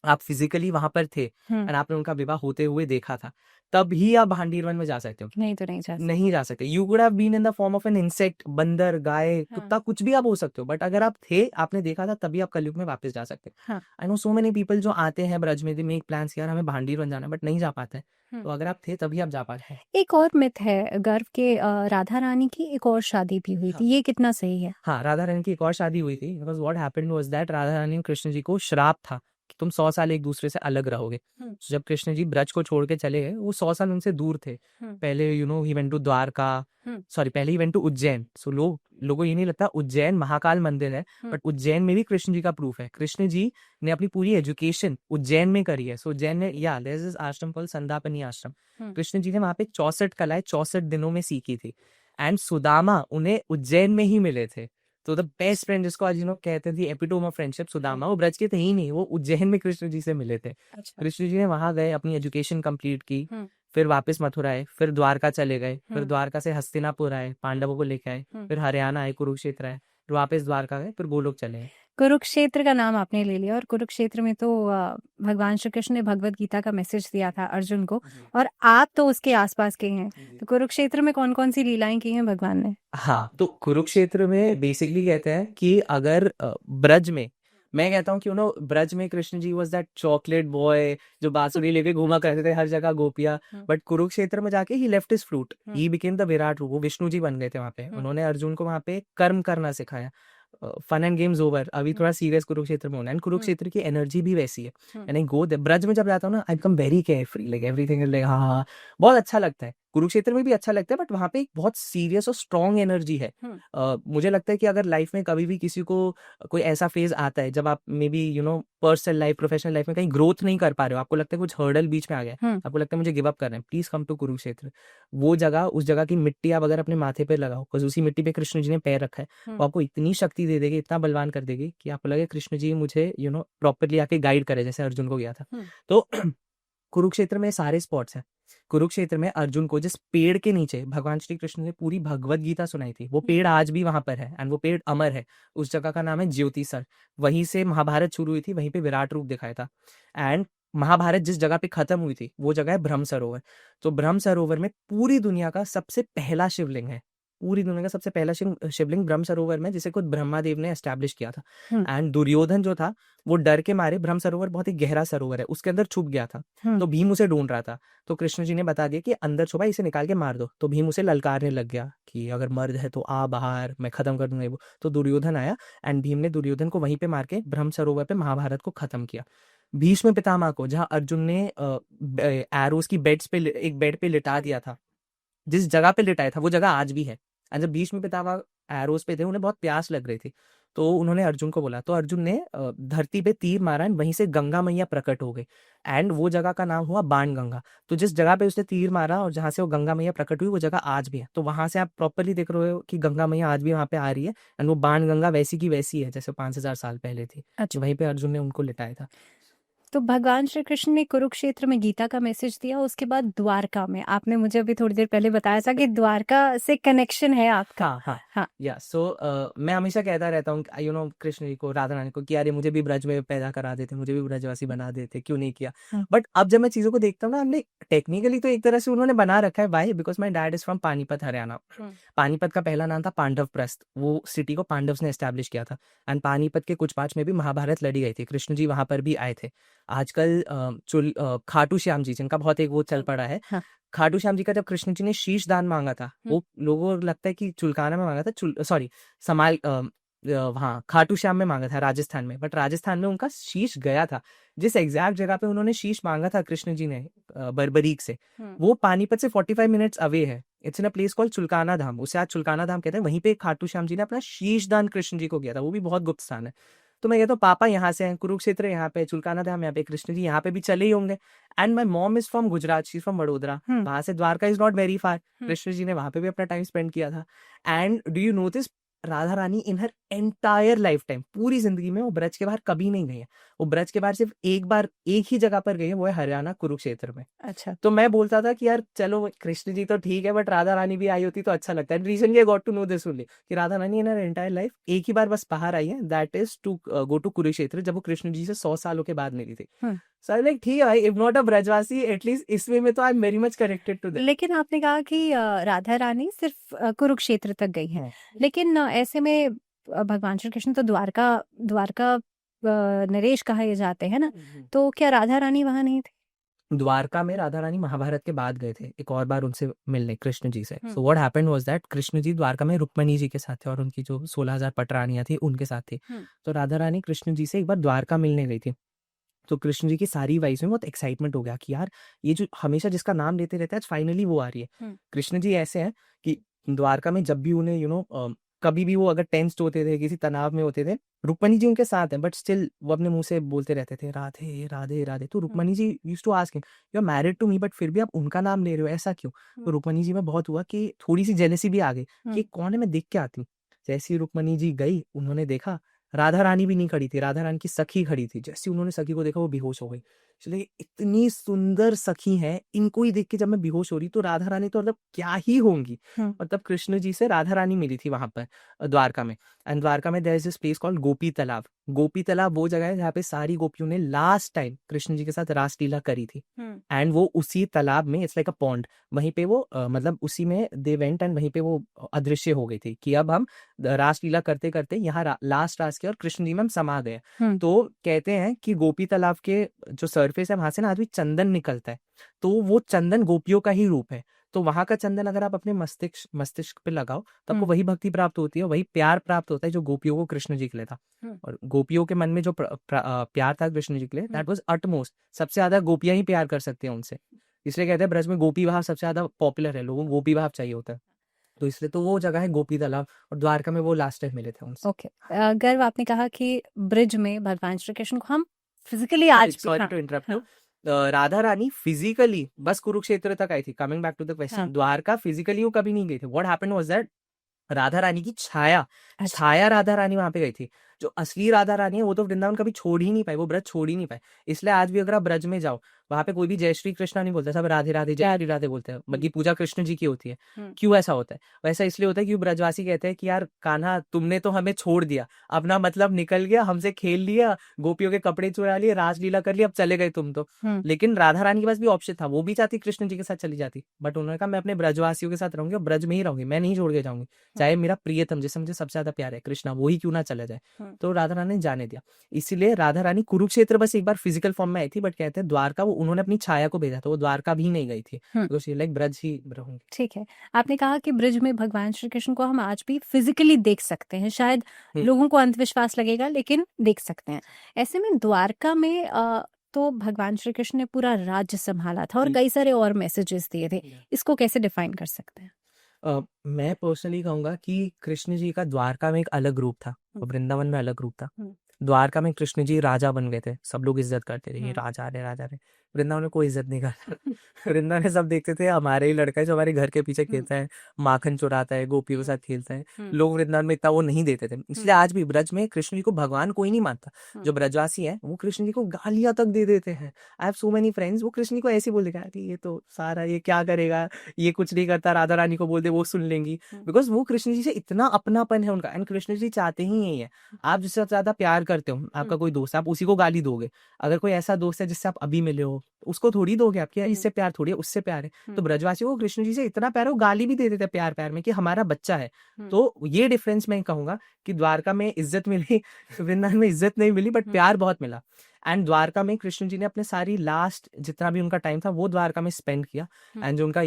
Speaker 2: आप फिजिकली वहां पर थे और आपने उनका विवाह होते हुए देखा था, तब ही आप भांडीरवन में जा सकते हो।
Speaker 1: नहीं तो नहीं जा सकते।
Speaker 2: नहीं जा सकते। You could have been in the form of an insect, बंदर, गाय, कुत्ता, कुछ भी आप हो सकते हो, बट अगर आप थे, आपने देखा था, तभी आप कलयुग में वापस जा सकते हैं। I know so many people जो आते हैं ब्रज में, दे मेक प्लान्स यार हमें भांडीरवन जाना है, बट नहीं जा पाते हैं। तो अगर आप थे तभी आप जा पाते हैं।
Speaker 1: एक और मिथ है गर्व के, राधा रानी की एक और शादी भी हुई थी, ये कितना सही है?
Speaker 2: हाँ, राधा रानी की एक और शादी हुई थी। Because what happened was that Radha Rani और कृष्ण जी को श्राप था कि तुम 100 साल एक दूसरे से अलग रहोगे। So, जब कृष्ण जी ब्रज को छोड़ के चले गए, वो 100 साल उनसे दूर थे। पहले ही वेंट टू द्वारका, पहले ही वेंट टू उज्जैन। सो लोगों को ये नहीं लगता उज्जैन महाकाल मंदिर है, बट उज्जैन में भी कृष्ण जी का प्रूफ है। कृष्ण जी ने अपनी पूरी एजुकेशन उज्जैन में करी है। सो उज्जैन में देयर इज आश्रम कॉल्ड संदापनी आश्रम। कृष्ण जी ने वहां पे 64 कलाएं 64 दिनों में सीखी थी। एंड सुदामा उन्हें उज्जैन में ही मिले थे। तो द बेस्ट फ्रेंड जिसको आज कहते थे एपिटोम ऑफ फ्रेंडशिप, सुदामा, वो ब्रज के थे ही नहीं, वो उज्जैन में कृष्ण जी से मिले थे। कृष्ण जी ने वहां गए, अपनी एजुकेशन कंप्लीट की, फिर वापस मथुरा आए, फिर द्वारका चले गए, फिर द्वारका से हस्तिनापुर आए, पांडवों को लेके आए, फिर हरियाणा आए, कुरुक्षेत्र आए, फिर वापस द्वारका गए, फिर गोलोक चले गए।
Speaker 1: कुरुक्षेत्र का नाम आपने ले लिया, और कुरुक्षेत्र में तो भगवान श्री कृष्ण ने भगवत गीता का मैसेज दिया था अर्जुन को, और आप तो उसके आसपास के हैं, तो कुरुक्षेत्र में कौन कौन सी लीलाएं की हैं भगवान ने?
Speaker 2: हाँ, तो कुरुक्षेत्र में बेसिकली कहते हैं कि अगर ब्रज में, मैं कहता हूँ कि ब्रज में Krishna ji was that chocolate boy जो बांसुरी लेके घूमा करते थे हर जगह गोपियां, बट कुरुक्षेत्र में जाके ही left his fruit, he became the Virat रूप, वो विष्णु जी बन गए थे वहां पे। उन्होंने अर्जुन को वहां पे कर्म करना सिखाया। फन एंड गेम्स ओवर, अभी थोड़ा सीरियस कुरुक्षेत्र में होना है। एंड कुरुक्षेत्र की एनर्जी भी वैसी है। And I go there, Braj में जब जाता हूँ ना, I become very carefree, like everything is like हाँ, बहुत अच्छा लगता है। कुरुक्षेत्र में भी अच्छा लगता है, बट वहां पे एक बहुत सीरियस और स्ट्रॉन्ग एनर्जी है। मुझे लगता है कि अगर लाइफ में कभी भी किसी को कोई ऐसा फेज आता है जब आप may be personal life, professional life में कहीं ग्रोथ नहीं कर पा रहे हो, आपको लगता है कुछ हर्डल बीच में आ गया, आपको लगता है मुझे गिव अप करना है, प्लीज कम टू कुरुक्षेत्र। वो जगह, उस जगह की मिट्टी आप अगर अपने माथे पे लगाओ, बिकॉज उसी मिट्टी पे कृष्ण जी ने पैर रखा है, वो आपको इतनी शक्ति दे देगी, इतना बलवान कर देगी कि आपको लगे कृष्ण जी मुझे प्रॉपरली आके गाइड करे, जैसे अर्जुन को गया था। तो कुरुक्षेत्र में सारे स्पॉट्स हैं। कुरुक्षेत्र में अर्जुन को जिस पेड़ के नीचे भगवान श्री कृष्ण ने पूरी भगवत गीता सुनाई थी, वो पेड़ आज भी वहां पर है, एंड वो पेड़ अमर है। उस जगह का नाम है ज्योतिसर। वहीं से महाभारत शुरू हुई थी, वहीं पे विराट रूप दिखाया था। एंड महाभारत जिस जगह पे खत्म हुई थी वो जगह है ब्रह्म सरोवर। तो ब्रह्म सरोवर में पूरी दुनिया का सबसे पहला शिवलिंग है, पूरी दुनिया का सबसे पहला शिवलिंग ब्रह्म सरोवर में, जिसे खुद ब्रह्मादेव ने एस्टैब्लिश किया था। एंड दुर्योधन जो था वो डर के मारे, ब्रह्म सरोवर बहुत ही गहरा सरोवर है, उसके अंदर छुप गया था। तो भीम उसे ढूंढ रहा था, तो कृष्ण जी ने बता दिया कि अंदर छुपा, इसे निकाल के मार दो। तो भीम उसे ललकारने लग गया कि अगर मर्द है तो आ बाहर, मैं खत्म कर दूंगा वो। तो दुर्योधन आया एंड भीम ने दुर्योधन को वहीं पे मार के ब्रह्म सरोवर पे महाभारत को खत्म किया। भीष्म पितामह को जहां अर्जुन ने एरोस की एक बेड पे लिटा दिया था, जिस जगह पे लिटाया था वो जगह आज भी है। और जब भीष्म पितामह एरोस पे थे, उन्हें बहुत प्यास लग रही थी, तो उन्होंने अर्जुन को बोला, तो अर्जुन ने धरती पे तीर मारा एंड वहीं से गंगा मैया प्रकट हो गई, एंड वो जगह का नाम हुआ बाण गंगा। तो जिस जगह पे उसने तीर मारा और जहां से वो गंगा मैया प्रकट हुई, वो जगह आज भी है। तो वहां से आप प्रॉपरली देख रहे हो कि गंगा मैया आज भी वहां पे आ रही है, एंड वो बाण गंगा वैसी की वैसी है जैसे 5000 साल पहले थी। अच्छा। वहीं पे अर्जुन ने उनको लिटाया था।
Speaker 1: तो भगवान श्री कृष्ण ने कुरुक्षेत्र में गीता का मैसेज दिया, उसके बाद द्वारका में आपने मुझे अभी थोड़ी देर पहले बताया था कि द्वारका से कनेक्शन है आपका।
Speaker 2: हाँ। या सो मैं हमेशा कहता रहता हूँ कृष्ण जी को, राधा रानी को, कि यार ये मुझे भी ब्रज में पैदा करा देते, मुझे भी ब्रजवासी बना देते, क्यों नहीं किया। बट अब जब मैं चीजों को देखता हूँ ना, हमने टेक्निकली तो एक तरह से उन्होंने बना रखा है। Why? Because my dad is from Panipat, Haryana. Panipat का पहला नाम था पांडवप्रस्थ, वो सिटी को पांडव्स ने एस्टैब्लिश किया था। एंड पानीपत के कुछ पार्ट्स में भी महाभारत लड़ी गई थी, कृष्ण जी वहां पर भी आए थे। आजकल खाटू श्याम जी, जिनका बहुत एक वो चल पड़ा है, खाटू श्याम जी का जब कृष्ण जी ने शीश दान मांगा था, वो लोगों को लगता है कि चुलकाना में मांगा था, सॉरी समाल वहाँ खाटू श्याम में मांगा था, राजस्थान में। बट राजस्थान में उनका शीश गया था। जिस एग्जैक्ट जगह पे उन्होंने शीश मांगा था कृष्ण जी ने बर्बरीक से, वो पानीपत से 45 मिनट्स अवे है। It's in a place called Chulkana Dham, उसे आज चुलकाना धाम कहते हैं। वहीं पे खाटू श्याम जी ने अपना शीश दान कृष्ण जी को किया था, वो भी बहुत गुप्त स्थान है। तो मैं कहता हूँ पापा यहाँ से हैं, कुरुक्षेत्र यहाँ पे, चुलकाना धाम यहाँ पे, कृष्ण जी यहाँ पे भी चले ही होंगे। And my mom is from Gujarat, she is from Vadodara, वहां से Dwarka is not very far. Krishna ji ने वहां पे भी अपना टाइम स्पेंड किया था। And do you notice, Radha Rani in her entire lifetime, पूरी जिंदगी में वो ब्रज के बाहर कभी नहीं गई है। वो ब्रज के बाहर सिर्फ एक बार एक ही जगह पर गई है, वो है हरियाणा कुरुक्षेत्र में।
Speaker 1: अच्छा।
Speaker 2: तो मैं बोलता था कि यार चलो कृष्ण जी तो ठीक है, बट राधा रानी भी आई होती तो अच्छा लगता है। Recently I got to know this only कि Radha Rani in her entire life एक ही बार बस बाहर आई है, that is to go to Kurukshetra, जब वो कृष्ण जी से 100 सालों के बाद मिली थी। सो लाइक ठीक है भाई, if not a Brajwasi, at least इसमें में तो I am very much connected to that.
Speaker 1: लेकिन आपने कहा कि राधा रानी सिर्फ कुरुक्षेत्र तक गई है, लेकिन ऐसे में भगवान श्री कृष्ण तो द्वारका नरेश कहे जाते हैं ना, तो क्या राधा रानी वहां नहीं थी?
Speaker 2: द्वारका में राधा रानी महाभारत के बाद गए थे एक और बार उनसे मिलने कृष्ण जी से। So what happened was that Krishna ji Dwarka में रुक्मणी जी के साथ थे और उनकी जो 16,000 पटरानियां थी उनके साथ थी। तो राधा रानी कृष्ण जी से एक बार द्वारका मिलने गई थी। तो कृष्ण जी की सारी वाइफ में बहुत एक्साइटमेंट हो गया कि यार ये जो हमेशा जिसका नाम लेते रहते हैं, आज फाइनली वो आ रही है। कृष्ण जी ऐसे हैं कि द्वारका में जब भी उन्हें कभी भी वो अगर टेंस्ड होते थे, किसी तनाव में होते थे, रुक्मणी जी उनके साथ हैं, बट स्टिल वो अपने मुंह से बोलते रहते थे राधे राधे राधे। तो Rukmini ji used to ask him, you are married to me, but फिर भी आप उनका नाम ले रहे हो, ऐसा क्यों? तो रुक्मणी जी में बहुत हुआ कि थोड़ी सी जेलसी भी आ गई कि कौन है, मैं देख के आती हूँ। जैसी रुक्मणी जी गई, उन्होंने देखा राधा रानी भी नहीं खड़ी थी, राधा रानी की सखी खड़ी थी। जैसे उन्होंने सखी को देखा, वो बेहोश हो गई। चलिए, इतनी सुंदर सखी है, इनको ही देख के जब मैं बेहोश हो रही, तो राधा रानी तो मतलब क्या ही होंगी। और तब कृष्ण जी से राधा रानी मिली थी वहां पर द्वारका में। एंड द्वारका में there is this place called Gopi Talab. Gopi तालाब वो जगह है जहाँ पे सारी गोपियों ने लास्ट टाइम कृष्ण जी के साथ रासलीला करी थी। एंड वो उसी तालाब में, इट्स लाइक अ पॉन्ड, वहीं पे वो मतलब उसी में दे वेंट एंड वहीं पे वो अदृश्य हो गई थी कि अब हम रासलीला करते करते यहाँ लास्ट रास के और कृष्ण जी में हम समा गए। तो कहते हैं कि गोपी तालाब के जो सरफेस है वहां से ना आज भी चंदन निकलता है, तो वो चंदन गोपियों का ही रूप है। तो वहां का चंदन अगर आप अपने मस्तिष्क पे लगाओ तो आपको वही भक्ति प्राप्त होती है, वही प्यार प्राप्त होता है जो गोपियों को कृष्ण जी के लिए था। और गोपियों के मन में जो प्यार था कृष्ण जी के लिए, दैट वाज अटमोस्ट। सबसे ज्यादा गोपियां ही प्यार कर सकती हैं उनसे, इसलिए कहते हैं ब्रज में गोपी भाव सबसे ज्यादा पॉपुलर है, लोगों को गोपी भाव चाहिए होता है। तो इसलिए तो वो जगह है गोपी तालाब, और द्वारका में वो लास्ट टाइम मिले थे उनसे।
Speaker 1: ओके। गर्व, आपने कहा कि ब्रिज में भगवान श्री कृष्ण को हम फिजिकली आज
Speaker 2: sorry to interrupt you, Radha Rani physically बस कुरुक्षेत्र तक आई थी। Coming back to the question, Dwarka physically वो कभी नहीं गई थी। What happened was that Radha Rani की छाया राधा रानी वहां पे गई थी। जो असली राधा रानी है वो तो वृंदावन कभी छोड़ ही नहीं पाई, वो ब्रज छोड़ ही नहीं पाए। इसलिए आज भी अगर आप ब्रज में जाओ, वहां पे कोई भी जय श्री कृष्णा नहीं बोलता, सब राधे राधे जय श्री राधे बोलते हैं, बल्कि पूजा कृष्ण जी की होती है। क्यों ऐसा होता है? वैसा इसलिए होता है कि ब्रजवासी कहते हैं कि यार कान्हा, तुमने तो हमें छोड़ दिया, अपना मतलब निकल गया, हमसे खेल लिया, गोपियों के कपड़े चुरा लिए, रासलीला कर लिया, अब चले गए तुम तो। लेकिन राधा रानी के पास भी ऑप्शन था, वो भी चाहती कृष्ण जी के साथ चली जाती, बट उन्होंने कहा मैं अपने ब्रजवासियों के साथ रहूंगी और ब्रज में ही रहूंगी, मैं नहीं छोड़ के जाऊंगी। चाहे मेरा प्रियतम, जिससे मुझे सबसे ज्यादा प्यार है, कृष्णा, वो ही क्यों ना चला जाए। तो राधा रानी ने जाने दिया। इसीलिए राधा रानी कुरुक्षेत्र बस एक बार फिजिकल फॉर्म में आई थी, बट कहते हैं द्वारका वो उन्होंने अपनी छाया को भेजा था, वो द्वारका भी नहीं गई थी, तो लाइक ब्रज ही रहूंगी।
Speaker 1: ठीक है। आपने कहा कि ब्रज में भगवान श्री कृष्ण को हम आज भी फिजिकली देख सकते हैं, शायद लोगों को अंधविश्वास लगेगा, लेकिन देख सकते हैं। ऐसे में द्वारका में तो भगवान श्री कृष्ण ने पूरा राज्य संभाला था और कई सारे और मैसेजेस दिए थे, इसको कैसे डिफाइन कर सकते हैं?
Speaker 2: मैं पर्सनली कहूंगा कि कृष्ण जी का द्वारका में एक अलग रूप था और वृंदावन में अलग रूप था। द्वारका में कृष्ण जी राजा बन गए थे, सब लोग इज्जत करते थे, ये राजा रहे राजा रहे। वृंदावन में कोई इज्जत नहीं करता। वृंदावन में सब देखते थे हमारे ही लड़का है जो हमारे घर के पीछे खेलता है, माखन चुराता है, गोपियों के साथ खेलता है। लोग वृंदावन में इतना वो नहीं देते थे, इसलिए आज भी ब्रज में कृष्ण जी को भगवान कोई नहीं मानता। जो ब्रजवासी है वो कृष्ण जी को गालियां तक दे देते हैं। I have so many friends, वो कृष्ण जी को ऐसे बोल देगा, अरे ये तो सारा ये क्या करेगा, ये कुछ नहीं करता, राधा रानी को बोल दे वो सुन लेंगी। बिकॉज वो कृष्ण जी से इतना अपनापन है उनका, एंड कृष्ण जी चाहते ही यही है। आप जिससे ज्यादा प्यार करते हो, आपका कोई दोस्त, आप उसी को गाली दोगे। अगर कोई ऐसा दोस्त है जिससे आप अभी मिले हो, उसको थोड़ी दोगे आप, क्या इससे प्यार थोड़ी है, उससे प्यार है। तो ब्रजवासियों को कृष्ण जी से इतना प्यार है, वो गाली भी दे देते प्यार प्यार में कि हमारा बच्चा है। तो ये डिफरेंस मैं कहूंगा कि द्वारका में इज्जत मिली, वृंदावन में इज्जत नहीं मिली, बट प्यार बहुत मिला। एंड द्वारका में कृष्ण जी ने अपने सारी लास्ट जितना भी उनका टाइम था वो द्वारका में स्पेंड किया। एंड जो उनका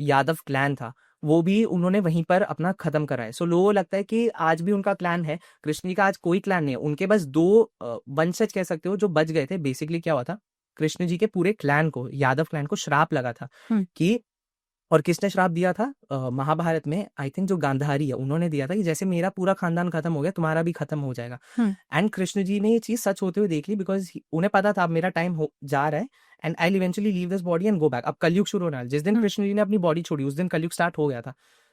Speaker 2: यादव क्लैन था वो भी उन्होंने वहीं पर अपना खत्म करा है। सो लोगों को लगता है कि आज भी उनका क्लैन है, कृष्ण जी का आज कोई क्लैन नहीं है। उनके बस 2 वंशज कह सकते हो जो बच गए थे। बेसिकली क्या हुआ था, कृष्ण जी के पूरे क्लैन को, यादव क्लैन को श्राप लगा था कि, और किसने श्राप दिया था, महाभारत में आई थिंक जो गांधारी है उन्होंने दिया था कि जैसे मेरा पूरा खानदान खत्म हो गया तुम्हारा भी खत्म हो जाएगा। एंड कृष्ण जी ने ये चीज सच होते हुए देख ली, बिकॉज उन्हें पता था अब मेरा टाइम हो जा रहा है and I eventually leave this body and go back. अब कलयुग शुरू होना है। जिस दिन कृष्ण जी ने अपनी बॉडी छोड़ी उस दिन कलयुग स्टार्ट हो गया था।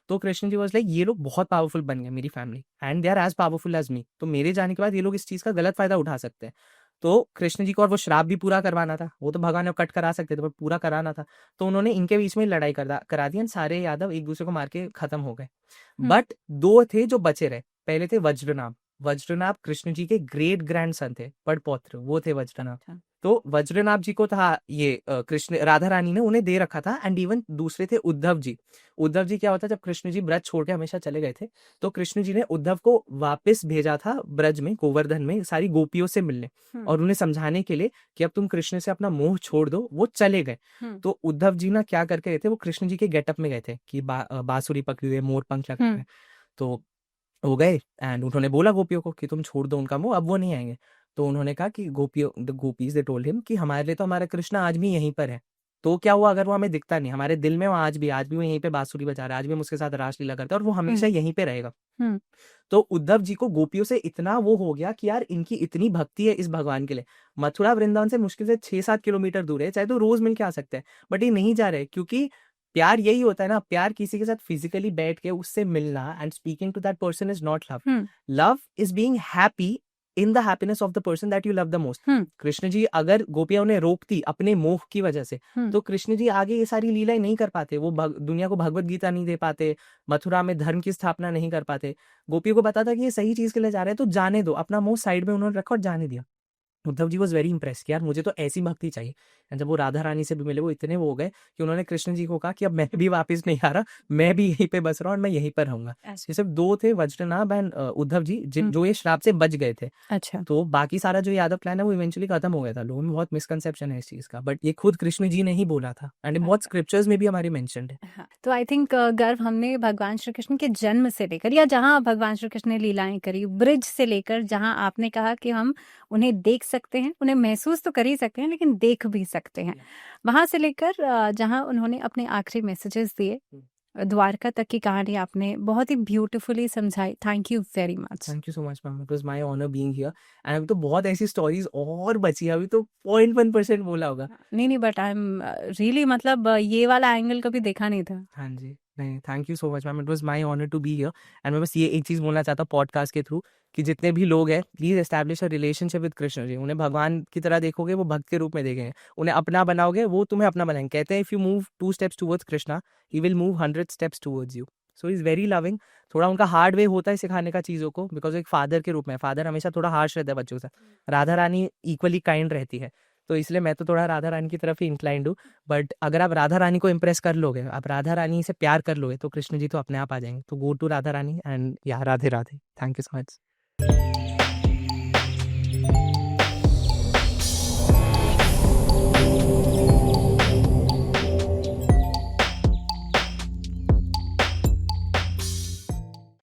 Speaker 2: तो कृष्ण जी वाज लाइक ये लोग बहुत पावरफुल बन गए, मेरी family, and they are as powerful as me. तो मेरे जाने के बाद ये लोग इस चीज का गलत फायदा उठा सकते हैं। तो कृष्ण जी को और वो श्राप भी पूरा करवाना था। वो तो भगवान ने कट करा सकते थे पर पूरा कराना था, तो उन्होंने इनके बीच में लड़ाई करा दी। सारे यादव एक दूसरे को मार के खत्म हो गए। बट 2 थे जो बचे रहे। पहले थे वज्रनाभ। वज्रनाभ कृष्ण जी के ग्रेट ग्रैंडसन थे, बड़पौत्र, वो थे वज्रनाभ। तो वज्रनाभ जी को था ये कृष्ण राधा रानी ने उन्हें दे रखा था। एंड इवन दूसरे थे उद्धव जी। उद्धव जी क्या होता, जब कृष्ण जी ब्रज छोड़ के हमेशा चले गए थे तो कृष्ण जी ने उद्धव को वापस भेजा था ब्रज में, गोवर्धन में, सारी गोपियों से मिलने और उन्हें समझाने के लिए कि अब तुम कृष्ण से अपना मोह छोड़ दो। वो चले गए। तो उद्धव जी ना क्या करके गए थे, वो कृष्ण जी के गेटअप में गए थे कि बांसुरी पकड़ी हुए, मोर पंख लगा हुए। तो वो गए एंड उन्होंने बोला गोपियों को कि तुम छोड़ दो उनका मोह, अब वो नहीं आएंगे। तो उन्होंने कहा कि the gopis they told him कि हमारे लिए तो हमारा कृष्ण आज भी यहीं पर है। तो क्या हुआ, अगर वो हमें दिखता नहीं, हमारे दिल में वो आज भी वो यहीं पे बांसुरी बजा रहा है, आज भी हम उसके साथ रासलीला करते हैं और वो हमेशा यहीं पे रहेगा। तो उद्धव जी को गोपियों से इतना वो हो गया कि यार इनकी इतनी भक्ति है इस भगवान के लिए। मथुरा वृंदावन से मुश्किल से 6-7 किलोमीटर दूर है, चाहे तो रोज मिल के आ सकते हैं, बट ये नहीं जा रहे क्योंकि प्यार यही होता है ना, प्यार किसी के साथ फिजिकली बैठ के उससे मिलना and speaking to that person is not love. Love is being happy in the happiness of the person that you love the most. Krishna ji अगर गोपियां उन्हें रोकती अपने मोह की वजह से, तो कृष्ण जी आगे ये सारी लीलाएं नहीं कर पाते। वो दुनिया को भगवत गीता नहीं दे पाते, मथुरा में धर्म की स्थापना नहीं कर पाते। गोपियों को पता था कि ये सही चीज के लिए जा रहे हैं, तो जाने दो। अपना मोह साइड में उन्होंने रखा और जाने दिया। Uddhav ji was very Impress कि यार मुझे तो ऐसी भक्ति चाहिए। एंड जब वो राधा रानी से भी मिले, वो इतने वो हो गए कि उन्होंने कृष्ण जी को कहा कि अब मैं भी वापस नहीं आ रहा, मैं भी यहीं पे बस रहा हूँ और मैं यहीं पर रहूंगा। ये सिर्फ 2 थे, वज्रनाभ एंड उद्धव जी, जो ये श्राप से बच गए थे।
Speaker 1: अच्छा।
Speaker 2: तो बाकी सारा जो यादव क्लैन है वो इवेंचुअली खत्म हो गया था। लोगों में बहुत मिसकंसेप्शन है इस चीज का, बट ये खुद कृष्ण जी ने ही बोला था एंड बहुत स्क्रिप्चर्स में भी हमारे मेंशन्ड है।
Speaker 1: हाँ, तो आई थिंक गर्व हमने भगवान श्री कृष्ण के जन्म से लेकर या जहाँ भगवान श्री कृष्ण ने लीलाएं करी, ब्रिज से लेकर जहाँ आपने कहा कि हम उन्हें देख सकते हैं, उन्हें महसूस तो कर ही सकते हैं लेकिन देख भी सकते हैं, वहां से लेकर जहाँ उन्होंने अपने आखिरी मैसेजेस दिए, द्वारका तक की कहानी आपने बहुत ही ब्यूटीफुली समझाई। Thank you very much.
Speaker 2: Thank you so much ma'am, it was my honour being here. And अभी तो बहुत ऐसी स्टोरीज और बची है, अभी तो 0.1% बोला होगा।
Speaker 1: नहीं बट आई एम रियली, मतलब ये वाला एंगल कभी देखा नहीं था।
Speaker 2: हाँ जी, नहीं, thank you so much ma'am, it was my honour to be here. And मैं बस ये एक चीज बोलना चाहता हूँ पॉडकास्ट के थ्रू कि जितने भी लोग हैं, please establish a relationship with Krishna ji. उन्हें भगवान की तरह देखोगे, वो भक्त के रूप में देखेंगे। उन्हें अपना बनाओगे, वो तुम्हें अपना बनाएंगे। कहते हैं if you move 2 steps towards Krishna, he will move 100 steps towards you. So is very loving. थोड़ा उनका हार्ड वे होता है सिखाने का चीज़ों को, बिकॉज एक फादर के रूप में, फादर हमेशा थोड़ा हार्श रहता है बच्चों के साथ। राधा रानी इक्वली काइंड रहती है, तो इसलिए मैं तो थोड़ा राधा रानी की तरफ ही इंक्लाइंड हूँ। बट अगर आप राधा रानी को इम्प्रेस कर लोगे, आप राधा रानी से प्यार कर लोगे, तो कृष्ण जी तो अपने आप आ जाएंगे। तो go to Radha Rani and या Radhe Radhe. Thank you so much.